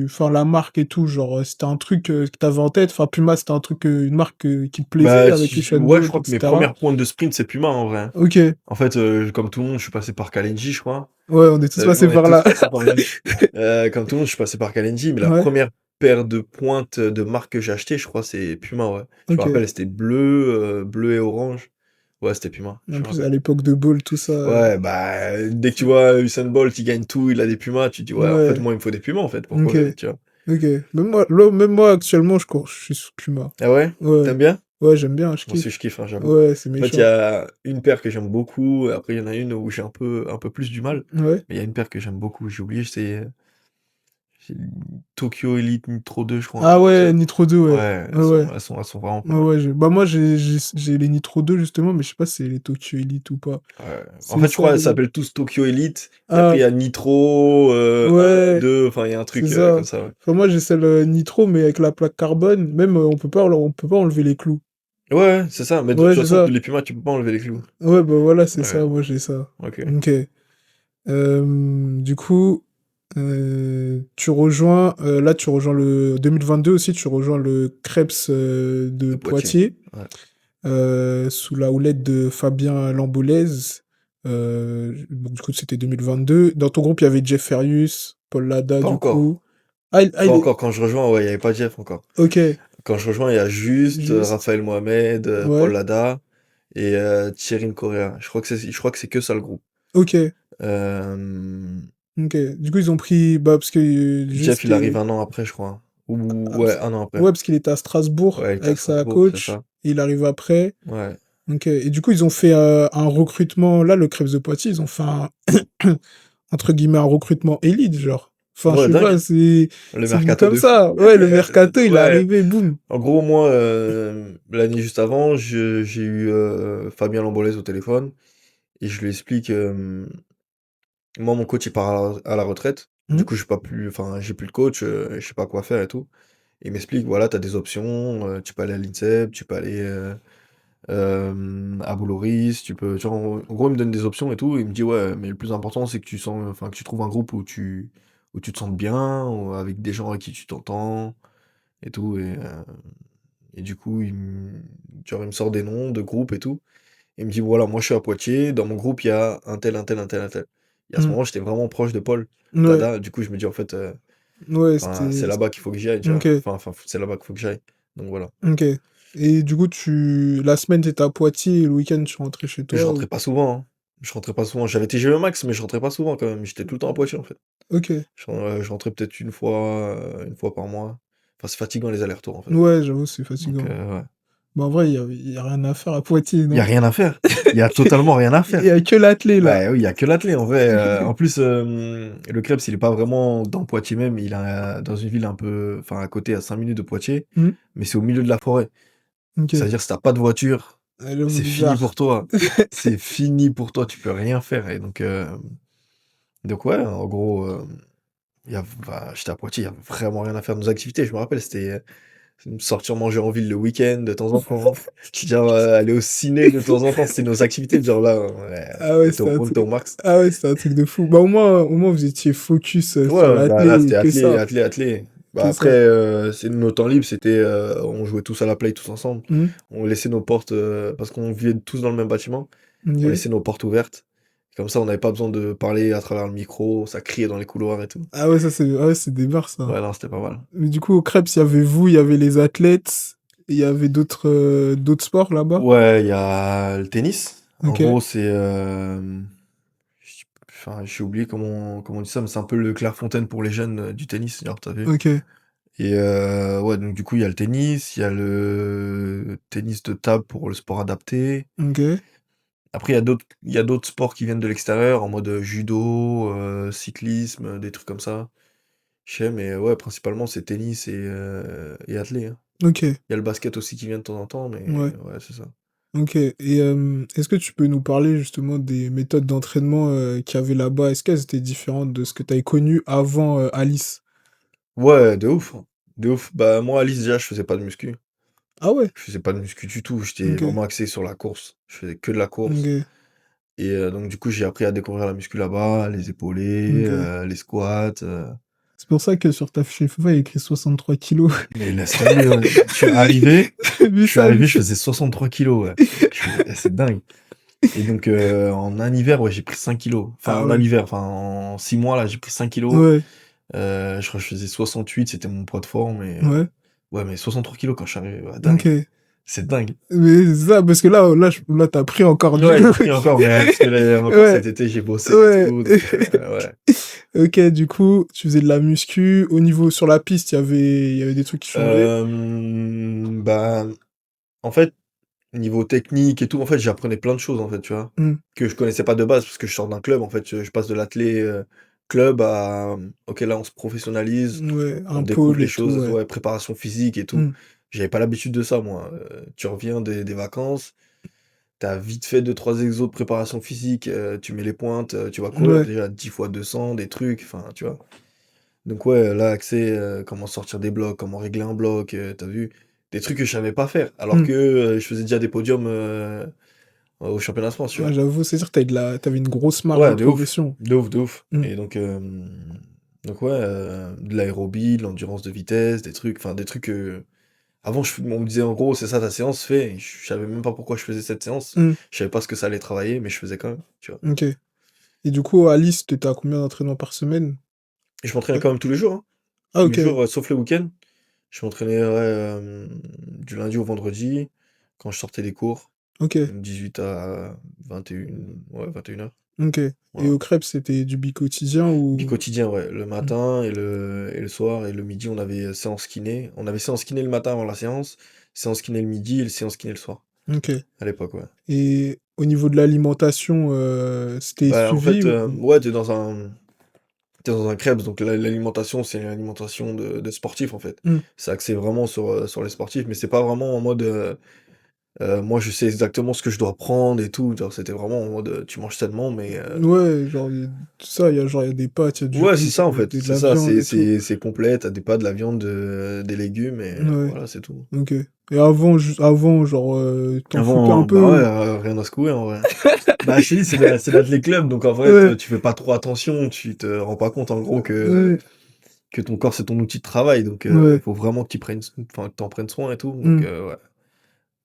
enfin, la marque et tout, genre, c'était un truc que t'avais en tête. Enfin, Puma, c'était un truc, une marque qui te plaisait Bah, avec Usain ouais, je Bolt, crois que mes etc. premières pointes de sprint, c'est Puma, en vrai. Ok. En fait, comme tout le monde, je suis passé par Kalenji, je crois. Ouais, on est tous T'as vu, passés on est par tous là. passés par là. Comme tout le monde, je suis passé par Kalenji, mais la Ouais, première paire de pointes de marque que j'ai acheté, je crois, c'est Puma, ouais. Je me ok. rappelle, c'était bleu et orange. Ouais, c'était Puma, En je me plus, à rappelle. l'époque de Bolt, tout ça. Ouais, bah, dès que tu vois Usain Bolt, il gagne tout, il a des Pumas, tu te dis, ouais, en fait, Ouais, moi, il me faut des Pumas, en fait, pour ok. courir, tu vois. Ok. Même moi, actuellement, je suis sous Puma. Ah ouais? Ouais. T'aimes bien? Ouais, j'aime bien, je Moi aussi, kiffe. je kiffe, hein, j'avoue. Ouais, c'est En fait, il y méchant. a une paire que j'aime beaucoup, et après, il y en a une où j'ai un peu plus du mal. Ouais. Mais il y a une paire que j'aime beaucoup, j'ai oublié, c'est Tokyo Elite Nitro 2, je crois, un Ah truc comme ouais, ça. Nitro 2, ouais. Ouais, Ouais, ouais. elles sont vraiment pas Ouais, mal. ouais, bah moi j'ai les Nitro 2 justement, mais je sais pas si c'est les Tokyo Elite ou pas. Ouais. En C'est fait, je ça crois qu'elles les... s'appellent tous Tokyo Elite, et après, Ah, il y a Nitro, 1, ouais, 2, enfin, il y a un c'est truc comme ça. ça, ouais. Enfin, moi j'ai celle Nitro, mais avec la plaque carbone, même on peut pas enlever les clous. Ouais, ouais, c'est ça, mais de toute Ouais, c'est façon, ça. les Pumas, tu peux pas enlever les clous. Ouais, bah voilà, c'est Ouais, ça, moi j'ai ça. ok. Ok. Du coup, là tu rejoins le 2022 aussi, tu rejoins le Krebs de De Poitiers. Poitiers. Ouais. Sous la houlette de Fabien Lamboulez. Donc, du coup, c'était 2022. Dans ton groupe, il y avait Jeff Ferius, Paul Lada, Pas du encore. coup. Ah, Pas encore. Quand je rejoins, ouais, il n'y avait pas Jeff encore. ok, Quand je rejoins, il y a juste juste. Raphaël Mohamed, Paul Ouais, Lada et Thierry Correa. Je crois que c'est que ça le groupe. ok, Euh, ok. Du coup, ils ont pris. Bah, parce que Jeff, juste. il arrive un an après, je crois. Ou ouais, un an après. Ouais, parce qu'il était à Strasbourg Ouais, il était à avec sa Strasbourg, c'est coach. ça. Et il arrive après. Ouais. Ok. Et du coup, ils ont fait un recrutement. Là, le Crèves de Poitiers, ils ont fait un. Entre guillemets, un recrutement élite, genre. Enfin, je Ouais, sais dingue. pas, Le c'est venu mercato comme de fou. ça. Ouais, le mercato, il est Ouais. arrivé, boum. En gros, moi, l'année juste avant, j'ai eu Fabien Lambolès au téléphone et je lui explique, moi, mon coach, il part à la retraite. Du Hmm. coup, enfin, j'ai plus de coach, je sais pas quoi faire et tout. Il m'explique, voilà, tu as des options, tu peux aller à l'INSEP, tu peux aller à Boulorys, tu peux. Genre, en gros, il me donne des options et tout. Il me dit, ouais, mais le plus important, c'est que enfin, que tu trouves un groupe où tu te sens bien, ou avec des gens avec qui tu t'entends et tout. Et du coup, genre, il me sort des noms de groupes et tout. Il me dit, voilà, moi je suis à Poitiers, dans mon groupe, il y a un tel, un tel, un tel, un tel. Et à ce Hmm. moment, j'étais vraiment proche de Paul Ouais, Dada. Du coup, je me dis, en fait, ouais, enfin, c'est c'était. là-bas qu'il faut que j'y aille, tu vois. Ok, Enfin, c'est là-bas qu'il faut que j'aille. Donc voilà. ok. Et du coup, la semaine, t'étais à Poitiers et le week-end, tu rentrais chez Je toi rentrais ou... pas souvent, hein. Je rentrais pas souvent. J'avais TGV Max, mais je rentrais pas souvent quand même. J'étais tout le temps à Poitiers, en fait. Ok. Je rentrais peut-être une fois par mois. Enfin, c'est fatigant les allers-retours, en fait. Ouais, j'avoue, c'est Donc, fatigant. ouais. Bah, en vrai, y a rien à faire à Poitiers, Il y a non? rien à faire. Il y a totalement rien à Il faire. y a que l'athlé, là. Bah oui, il y a que l'athlé en vrai. En plus, le Krebs, il est pas vraiment dans Poitiers même, il est dans une ville un peu, enfin à côté, à 5 minutes de Poitiers, Hmm. mais c'est au milieu de la forêt. Ok. C'est-à-dire si t'as pas de voiture, Elle est c'est fini bizarre. pour toi. C'est fini pour toi, tu peux rien faire. Et donc, Donc ouais, en gros, j'étais à Poitiers, il y a vraiment rien à faire. Nos activités, je me rappelle, c'était, sortir manger en ville le week-end de temps en temps. Je veux dire, aller au ciné de temps en temps, c'était nos activités. Genre là, ouais, Ah ouais, c'était un on était au truc. max. Ah ouais, c'était un truc de fou. Bah au moins vous étiez focus sur Ouais, bah là, l'athlé, c'était que attelé, ça, attelé, attelé. Bah que après, ça. c'est nos temps libres, c'était, on jouait tous à la play tous ensemble. Hmm, On laissait nos portes, parce qu'on vivait tous dans le même bâtiment, on ok. laissait nos portes ouvertes. Comme ça, on n'avait pas besoin de parler à travers le micro, ça criait dans les couloirs et tout. Ah ouais, ça c'est ah ouais, c'est des bars ça. Ouais, non, c'était pas mal. Mais du coup au Crêpes, il y avait vous, il y avait les athlètes, et il y avait d'autres sports là-bas. Ouais, il y a le tennis. En Ok, gros, c'est, enfin, j'ai oublié comment on dit ça, mais c'est un peu le Clairefontaine pour les jeunes du tennis, genre, t'as vu? ok, Et ouais, donc du coup, il y a le tennis, il y a le tennis de table pour le sport adapté. ok, Après, il y a d'autres sports qui viennent de l'extérieur, en mode judo, cyclisme, des trucs comme ça. Je sais, mais ouais, principalement, c'est tennis et athlé, hein. ok, Il y a le basket aussi qui vient de temps en temps, mais ouais. ouais, c'est ça. Ok. Et est-ce que tu peux nous parler justement des méthodes d'entraînement qu'il y avait là-bas? Est-ce qu'elles étaient différentes de ce que tu avais connu avant Alice? Ouais, de ouf, hein. De ouf. Bah, moi, Alice, déjà, je faisais pas de muscu. Ah ouais? Je faisais pas de muscu du tout. J'étais Ok, vraiment axé sur la course. Je faisais que de la course. ok, Et donc, du coup, j'ai appris à découvrir la muscu là-bas, les épaulés, ok. les squats. C'est pour ça que sur ta fiche FIFA, il y a écrit 63 kilos. Mais laisse tomber, ouais. Je suis arrivé, Mais ça, mais je ça. faisais 63 kilos, ouais. C'est dingue. Et donc, en un hiver, ouais, j'ai pris 5 kilos. Enfin, Ah en un ouais, hiver, enfin, en 6 mois, là, j'ai pris 5 kilos. ouais, Je crois que je faisais 68, c'était mon poids de forme. Et, ouais, ouais, mais 63 kilos quand je suis arrivé, ouais, dingue. ok. C'est dingue. Mais c'est ça, parce que là t'as pris encore du... Ouais, j'ai pris encore, mais parce que là, encore Ouais, cet été, j'ai bossé et ouais. tout. Donc, ouais. Ok, du coup, tu faisais de la muscu. Au niveau, sur la piste, il y avait des trucs qui changeaient. Bah, en fait, niveau technique et tout, en fait, j'apprenais plein de choses, en fait, tu vois, Hmm, que je connaissais pas de base, parce que je sors d'un club, en fait, je passe de l'athlé club à, ok, là, on se professionnalise, ouais, on un découvre pôle les et tout, choses, ouais. ouais, préparation physique et tout. Hmm, J'avais pas l'habitude de ça, moi. Tu reviens des vacances, t'as vite fait 2-3 exos de préparation physique, tu mets les pointes, tu vas courir ouais. déjà 10 fois 200, des trucs, enfin, tu vois. Donc ouais, là, accès, comment sortir des blocs, comment régler un bloc, tu vu? Des trucs que je savais pas faire, alors Hmm. que, je faisais déjà des podiums, au championnat de France, tu Ouais, vois? j'avoue, c'est-à-dire que t'avais une grosse marge de Ouais, de ouf, progression. de ouf, de ouf. Hmm. Et donc ouais, de l'aérobie, de l'endurance de vitesse, des trucs, enfin des trucs, avant on me disait en gros: «C'est ça ta séance, fais», et je savais même pas pourquoi je faisais cette séance. Hmm. Je savais pas ce que ça allait travailler, mais je faisais quand même, tu vois? Ok. Et du coup, Alice, t'étais à combien d'entraînements par semaine? Et je m'entraînais Ouais. quand même tous les jours, hein. Ah, Tous les ok. jours, sauf le week-end. Je m'entraînais, ouais, du lundi au vendredi, quand je sortais des cours, Ok. 18 à 21, ouais, 21 heures. Ok. Et Voilà. au crêpes, c'était du bi-quotidien ou... Bi-quotidien, ouais, le Hmm. matin et le soir, et le midi, on avait séance kiné. On avait séance kiné le matin avant la séance kiné le midi et séance kiné le soir, Ok. à l'époque, ouais. Et au niveau de l'alimentation, c'était Bah, en suivi fait, ou... ouais, t'es dans un crêpes, donc l'alimentation, c'est l'alimentation de sportifs, en fait. Hmm. C'est axé vraiment sur les sportifs, mais c'est pas vraiment en mode, moi, je sais exactement ce que je dois prendre et tout. Genre, c'était vraiment en mode, tu manges tellement, mais Ouais, genre, tout ça, il y a des pâtes, il y a du ouais, riz, c'est ça, en fait. de C'est la ça, viande c'est et tout. c'est c'est complet. Tu des pâtes, de la viande, des légumes, et Ouais. voilà, c'est tout. Ok. Et avant, genre, t'en foutais un Avant, bah, ouais, peu? rien à secouer, en vrai. Bah, je t'ai dit, c'est l'Athletic Club, donc en fait, Ouais. tu fais pas trop attention. Tu te rends pas compte, en gros, que Ouais. que ton corps, c'est ton outil de travail, donc il Ouais. faut vraiment que tu prennes soin et tout, donc Hmm. ouais.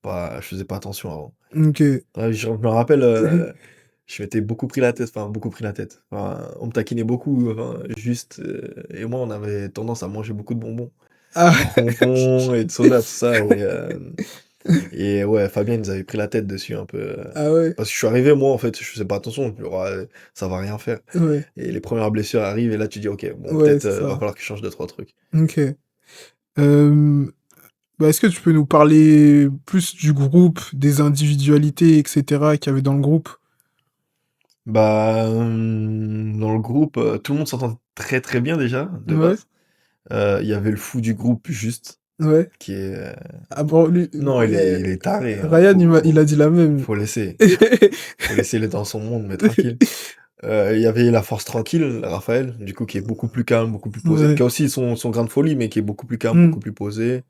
Bah, je faisais pas attention avant. Ok. Ouais, je me rappelle, je m'étais beaucoup pris la tête, enfin beaucoup pris la tête. Enfin, on me taquinait beaucoup, enfin, juste, et moi, on avait tendance à manger beaucoup de bonbons. Ah. De bonbons et de soda, tout ça, et ouais, Fabien, il nous avait pris la tête dessus un peu, Ah ouais. parce que je suis arrivé, moi, en fait, je faisais pas attention, je me dis: «Ouais, ça va rien faire», Ouais. et les premières blessures arrivent, et là, tu dis: «OK, bon, Ouais, peut-être, c'est va ça. falloir que je change 2-3 trucs». Ok. Euh, Bah, est-ce que tu peux nous parler plus du groupe, des individualités, etc., qu'il y avait dans le groupe? Bah, dans le groupe, tout le monde s'entend très, très bien déjà, de Ouais. base. Il y avait le fou du groupe, Juste, Ouais. qui est, Ah bon, lui, non, il est taré, hein, Ryan, il a dit la même. faut laisser. Faut laisser, il est dans son monde, mais tranquille. Il y avait la force tranquille, Raphaël, du coup, qui est beaucoup plus calme, beaucoup plus posé, Ouais. qui a aussi son grain de folie, mais qui est beaucoup plus calme, Hmm. beaucoup plus posé.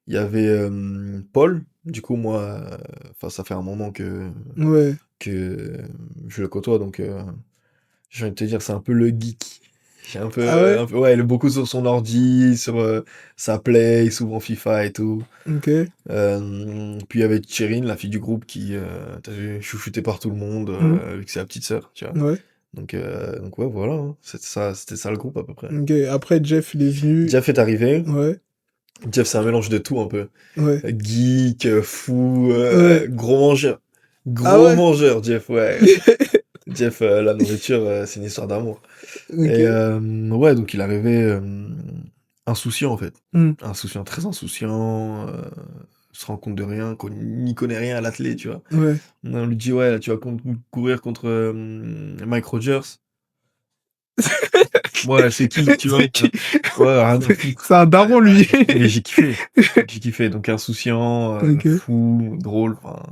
Il y avait Paul, du coup, moi, enfin, ça fait un moment Ouais. que je le côtoie, donc j'ai envie de te dire, c'est un peu le geek. J'ai Ah ouais? ouais, il est beaucoup sur son ordi, sur sa play, souvent FIFA et tout. Ok. Puis il y avait Tcherine, la fille du groupe, qui, t'as vu, chouchoutée par tout le monde, Hmm. vu que c'est la petite sœur, tu vois. Ouais. Donc ouais, voilà, hein. C'était ça le groupe à peu près. Ok. Après, Jeff, il est venu. Jeff est arrivé. Ouais. Jeff, c'est un mélange de tout un peu. Ouais. Geek, fou, Ouais. gros mangeur. Ah Gros ouais? mangeur, Jeff, ouais. Jeff, la nourriture, c'est une histoire d'amour. Ok. Et ouais, donc il arrivait insouciant en fait. Hmm. Insouciant, très insouciant, se rend compte de rien, n'y connaît rien à l'athlé, tu vois. Ouais. On lui dit, ouais, là, tu vas courir contre Mike Rogers. Ouais, c'est qui, tu vois. C'est qui? Ouais, rien à foutre. C'est un daron, lui. Mais j'ai kiffé. J'ai kiffé. Donc insouciant, Ok. fou, drôle, enfin,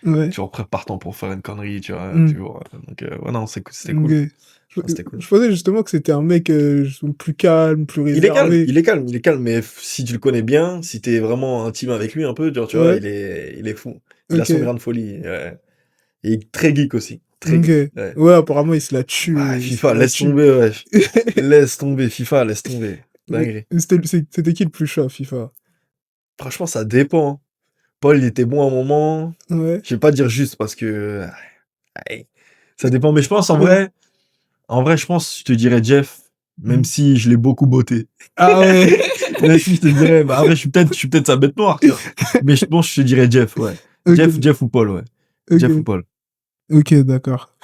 Ouais. toujours prêt partant pour faire une connerie, tu vois. Hmm. Toujours. Donc ouais, non, c'était Ok. cool. Je, Non, c'était cool. je pensais justement que c'était un mec plus calme, plus réservé. Il est calme, mais si tu le connais bien, si t'es vraiment intime avec lui un peu, genre, tu vois, Ouais. il est fou. Il a son Ok. grain de folie. Ouais. Et très geek aussi. Très Ok. geek. Ouais. Ouais, apparemment, il se la tue. Ah, Il se FIFA, la laisse tue. tomber, ouais. Laisse tomber, FIFA, laisse tomber. Dinguerie. C'était qui le plus chaud à FIFA? Franchement, ça dépend, hein. Paul, il était bon à un moment. Ouais. Je vais pas dire juste parce que ouais, ça dépend, mais je pense Ouais. en vrai, je pense, je te dirais Jeff, même Hmm. si je l'ai beaucoup botté. Ah ouais. Là, si je te dirais, bah après, je suis peut-être sa bête noire, tu vois. Mais je pense, je te dirais Jeff, ouais. Ok. Jeff ou Paul, ouais. Jeff ou Ok. Paul. Ok, d'accord.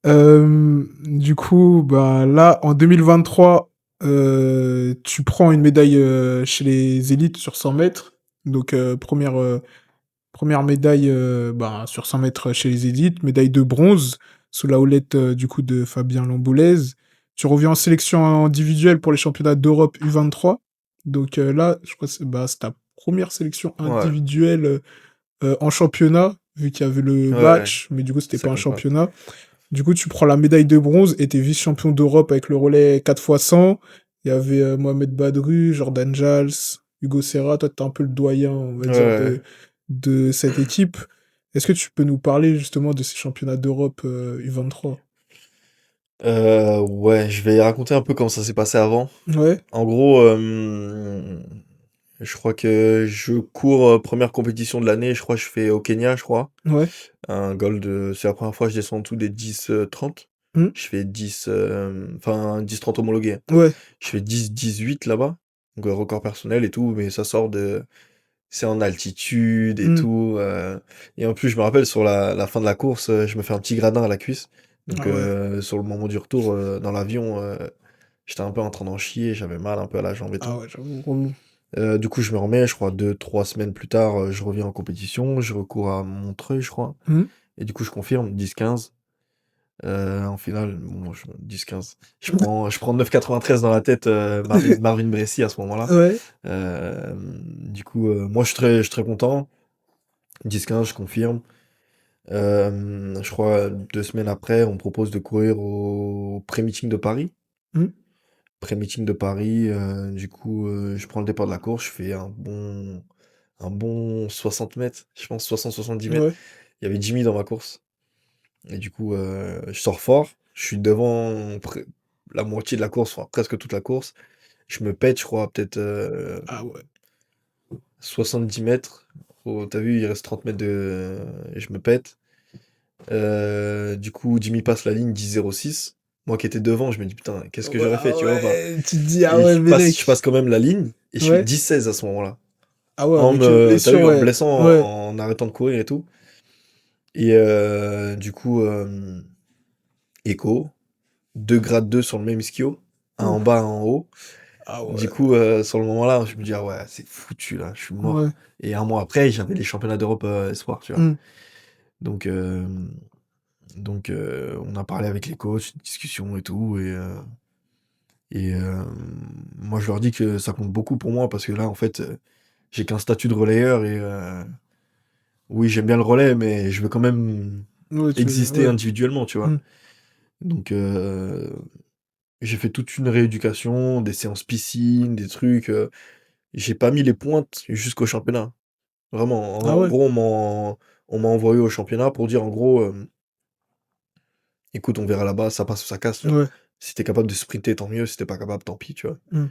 Du coup, bah là, en 2023, tu prends une médaille chez les élites sur 100 mètres. Donc, première médaille bah, sur 100 mètres chez les élites, médaille de bronze sous la houlette du coup de Fabien Lamboulez. Tu reviens en sélection individuelle pour les championnats d'Europe U23. Donc là, je crois que c'est ta première sélection Ouais. individuelle en championnat, vu qu'il y avait le Ouais. match, mais du coup, c'était Ça pas un compte pas. championnat. Du coup, tu prends la médaille de bronze et t'es vice-champion d'Europe avec le relais 4x100. Il y avait Mohamed Badru, Jordan Jals, Hugo Serra. Toi, t'es un peu le doyen, on va dire, Ouais. de cette équipe. Est-ce que tu peux nous parler justement de ces championnats d'Europe U23? Ouais, je vais raconter un peu comment ça s'est passé avant. Ouais, En gros, je crois que je cours première compétition de l'année, je crois que je fais au Kenya, je crois. ouais. Un gold, c'est la première fois que je descends en dessous des 10-30. Hmm. Je fais 10, enfin 10-30 homologué. Ouais. Je fais 10-18 là-bas. Donc record personnel et tout, mais ça sort de... C'est en altitude et Hmm. tout. Et en plus, je me rappelle, sur la fin de la course, je me fais un petit gradin à la cuisse. Donc Ah ouais. sur le moment du retour dans l'avion, j'étais un peu en train d'en chier, j'avais mal un peu à la jambe et Ah tout. ouais, j'avoue, relou. Du coup, je me remets, je crois, 2-3 semaines plus tard, je reviens en compétition, je recours à Montreuil, je crois. Hmm. Et du coup, je confirme, 10-15. En finale, bon, 10-15. Je prends 9,93 dans la tête, Marvin Bressi à ce moment-là. Ouais. Du coup, moi, je suis très content. 10-15, je confirme. Je crois 2 semaines après, on me propose de courir au pré-meeting de Paris. Hmm. Pré-meeting de Paris, du coup, je prends le départ de la course, je fais un bon 60 mètres, je pense 60-70 mètres. Ouais. Il y avait Jimmy dans ma course. Et du coup, je sors fort, je suis devant la moitié de la course, enfin presque toute la course. Je me pète, je crois, peut-être Ah ouais. 70 mètres. Oh, t'as vu, il reste 30 mètres et je me pète. Du coup, Jimmy passe la ligne 10,06. Moi qui étais devant, je me dis putain, qu'est-ce que Ouais, j'aurais fait, ah tu vois, enfin. ouais, tu te dis, ah Et ouais, je passe Mélec. quand même la ligne et je fais Ouais. 10-16 à ce moment-là. Ah ouais, avec une T'as blessure, vu, en me ouais. blessant, Ouais. en arrêtant de courir et tout. Et du coup, écho, 2 grades 2 sur le même ischio, un en bas, Ouf. un en haut. Ah Du ouais. coup, sur le moment-là, je me dis, ah ouais, c'est foutu là, je suis Ouais. mort. Et un mois après, j'avais les championnats d'Europe espoir, tu vois. Hmm. Donc, on a parlé avec les coachs, discussion et tout. Et moi, je leur dis que ça compte beaucoup pour moi parce que là, en fait, j'ai qu'un statut de relayeur et oui, j'aime bien le relais, mais je veux quand même Ouais, exister ouais. individuellement, tu vois. Hmm. Donc, j'ai fait toute une rééducation, des séances piscine, des trucs. J'ai pas mis les pointes jusqu'au championnat. Vraiment. Ah En ouais? gros, on m'a envoyé au championnat pour dire en gros, écoute, on verra là-bas, ça passe ou ça casse, tu vois. Ouais. Si t'es capable de sprinter, tant mieux. Si t'es pas capable, tant pis, tu vois. Hmm.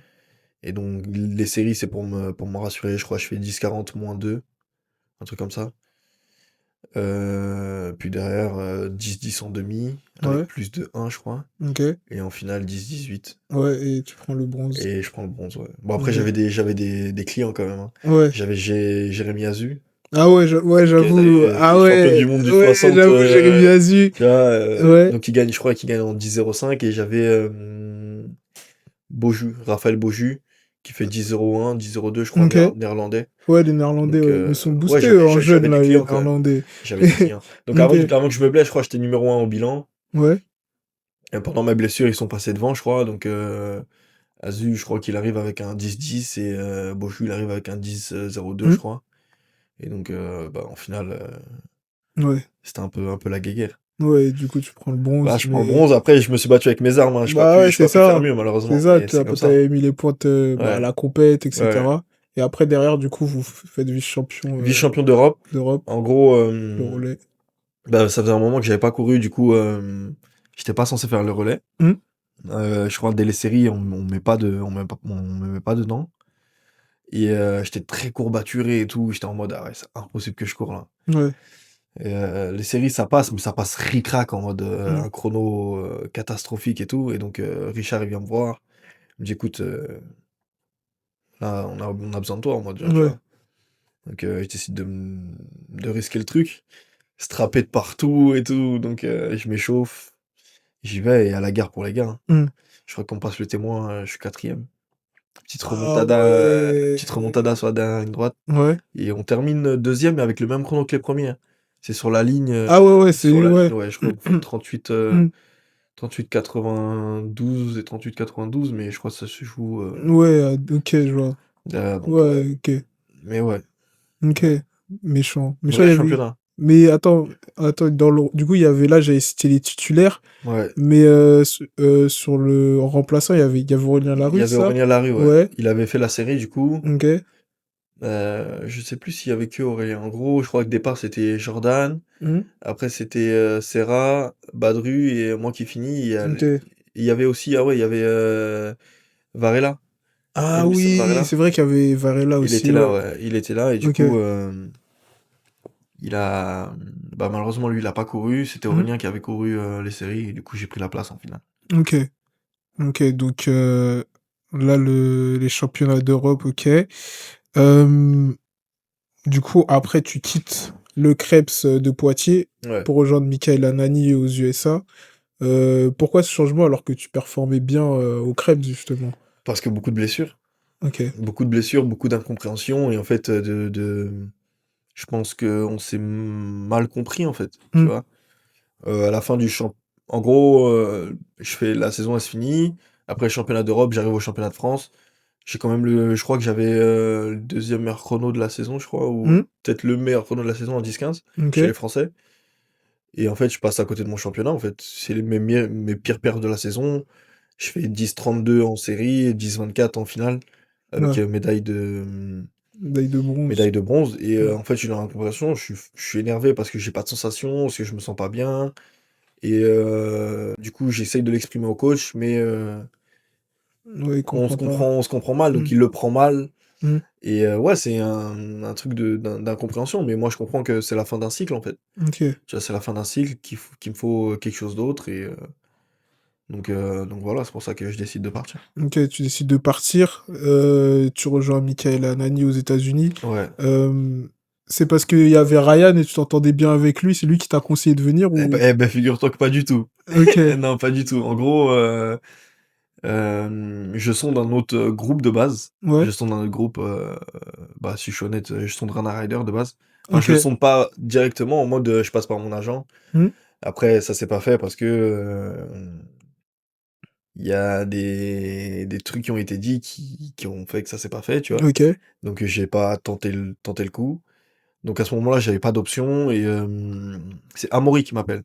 Et donc, les séries, c'est pour me rassurer. Je crois que je fais 10-40 moins 2, un truc comme ça. Puis derrière, 10-10 en demi, avec Ouais. plus de 1, je crois. Ok. Et en finale, 10-18. Ouais, et tu prends le bronze. Et je prends le bronze, ouais. Bon, après, Ok. j'avais des clients quand même, hein. Ouais. J'avais Jérémy Azu, Ah ouais, ouais, ok, t'as vu, j'avoue. Ah champion ouais, du monde du ouais, 60, j'avoue, Jérémy Azu. tu vois, Ouais. donc il gagne, je crois qu'il gagne en 10-05, et j'avais Beaujus, Raphaël Beaujus, qui fait 10-01, 10-02, je crois, Ok. néerlandais. Ouais, les Néerlandais, Donc, ouais. Ils sont ouais, boostés en jeune, j'avais du là, les client quand même. Néerlandais. J'avais des clients. Donc, Ok. avant que je me blesse, je crois que j'étais numéro 1 au bilan. Ouais. Et pendant ma blessure, ils sont passés devant, je crois. Donc, Azu, je crois qu'il arrive avec un 10-10, et Beaujus, il arrive avec un 10-02, je Hmm. crois. Et donc, bah, en finale, Ouais. c'était un peu la guéguerre. Ouais, du coup, tu prends le Bah, bronze, je prends le mais... bronze. Après, je me suis battu avec mes armes, hein. Bah ouais, J'ai c'est pas pu faire ça. mieux, C'est malheureusement. ça, Mais c'est comme ça. t'avais mis les pointes bah, à Ouais, la compète, ouais. etc. Et après, derrière, du coup, vous faites vice-champion Vice-champion d'Europe. d'Europe, En gros, le relais. bah, ça faisait un moment que j'avais pas couru. Du coup, j'étais pas censé faire le relais. Hmm. Je crois que dès les séries, on met pas on me met pas dedans. Et j'étais très courbaturé et tout. J'étais en mode, ah ouais, c'est impossible que je cours là. Ouais. Et, les séries, ça passe, mais ça passe ric-rac en mode Hmm. un chrono catastrophique et tout. Et donc, Richard, il vient me voir. Il me dit, écoute, là, on a besoin de toi en mode, genre, tu Ouais. vois. Donc, je décide de risquer le truc. Strapper de partout et tout. Donc, je m'échauffe. J'y vais et à la gare pour les gars, hein. Hmm. Je crois qu'on passe le témoin, je suis quatrième. Ah ouais. Petite remontada sur la dernière ligne droite. Ouais. Et on termine deuxième avec le même chrono que les premiers, hein. C'est Ah ouais, ouais, c'est... Ouais. ouais, je crois que vous faites 38, Hmm. 38-92 et 38-92, mais je crois que ça se joue Ouais, ok, je vois. derrière, donc ouais. Ouais, ok. Mais ouais, Ok. Méchant. Méchant, il vrai y avait... championnat. Mais attends, du coup, il y avait là, j'avais cité les titulaires, Ouais. mais sur le remplaçant, il y avait Aurélien Il y Larue, avait ça? Aurélien Larue, ouais. Ouais, Il avait fait la série, du coup. ok, Je sais plus s'il y avait que Aurélien. En gros, je crois que au départ, c'était Jordan. hmm, Après, c'était Serra, Badru et moi qui finis. ok. Il y avait aussi, ah ouais, il y avait Varela. Ah Elvis oui, Varela. c'est vrai qu'il y avait Varela Il aussi, était là, ouais. ouais. Il était là et du Ok. coup, il a. Bah, malheureusement, lui, il a pas couru. C'était Hmm, Aurélien qui avait couru les séries et du coup, j'ai pris la place en finale. ok. Ok, donc là, les championnats d'Europe, ok. Euh, du coup, après, tu quittes le Krebs de Poitiers Ouais. pour rejoindre Michael Anani aux USA. Pourquoi ce changement alors que tu performais bien au Krebs, justement? Parce que beaucoup de blessures. Ok. Beaucoup de blessures, beaucoup d'incompréhension et en fait, je pense qu'on s'est mal compris, en fait, tu Hmm, vois. À la fin du champ en gros, je fais la saison, elle se finit. Après le championnat d'Europe, j'arrive au championnat de France. J'ai quand même je crois que j'avais le deuxième meilleur chrono de la saison, je crois, ou hmm, peut-être le meilleur chrono de la saison en 10-15 chez ok. les Français. Et en fait, je passe à côté de mon championnat, en fait. C'est mes pires perfs de la saison. Je fais 10-32 en série et 10-24 en finale avec Ouais. Médaille de bronze. médaille de bronze. Et Hmm. en fait, je suis dans la conversation, je suis énervé parce que j'ai pas de sensation, parce que je me sens pas bien. Et du coup, j'essaye de l'exprimer au coach, mais Ouais, il comprend pas. on se comprend mal, Hmm, donc il le prend mal. hmm, Et ouais, c'est un truc d'incompréhension, mais moi je comprends que c'est la fin d'un cycle en fait. ok. Tu vois, c'est la fin d'un cycle, qu'il me faut quelque chose d'autre, et donc voilà, c'est pour ça que je décide de partir. Ok, tu décides de partir. Tu rejoins Michael Anani aux États-Unis. Ouais. Euh, c'est parce qu'il y avait Ryan et tu t'entendais bien avec lui, c'est lui qui t'a conseillé de venir ou... Eh ben, figure-toi que pas du tout. Ok, Non, pas du tout. En gros, je sonde un autre groupe de base. ouais, Je sonde un autre groupe, bah, si je suis honnête, je sonde Rana Rider de base. Enfin, je le ok. sonde pas directement en mode je passe par mon agent. Hmm, Après, ça s'est pas fait parce que il y a des trucs qui ont été dit qui ont fait que ça s'est pas fait, tu vois. ok, Donc, j'ai pas tenté le coup. Donc, à ce moment-là, j'avais pas d'option et c'est Amaury qui m'appelle.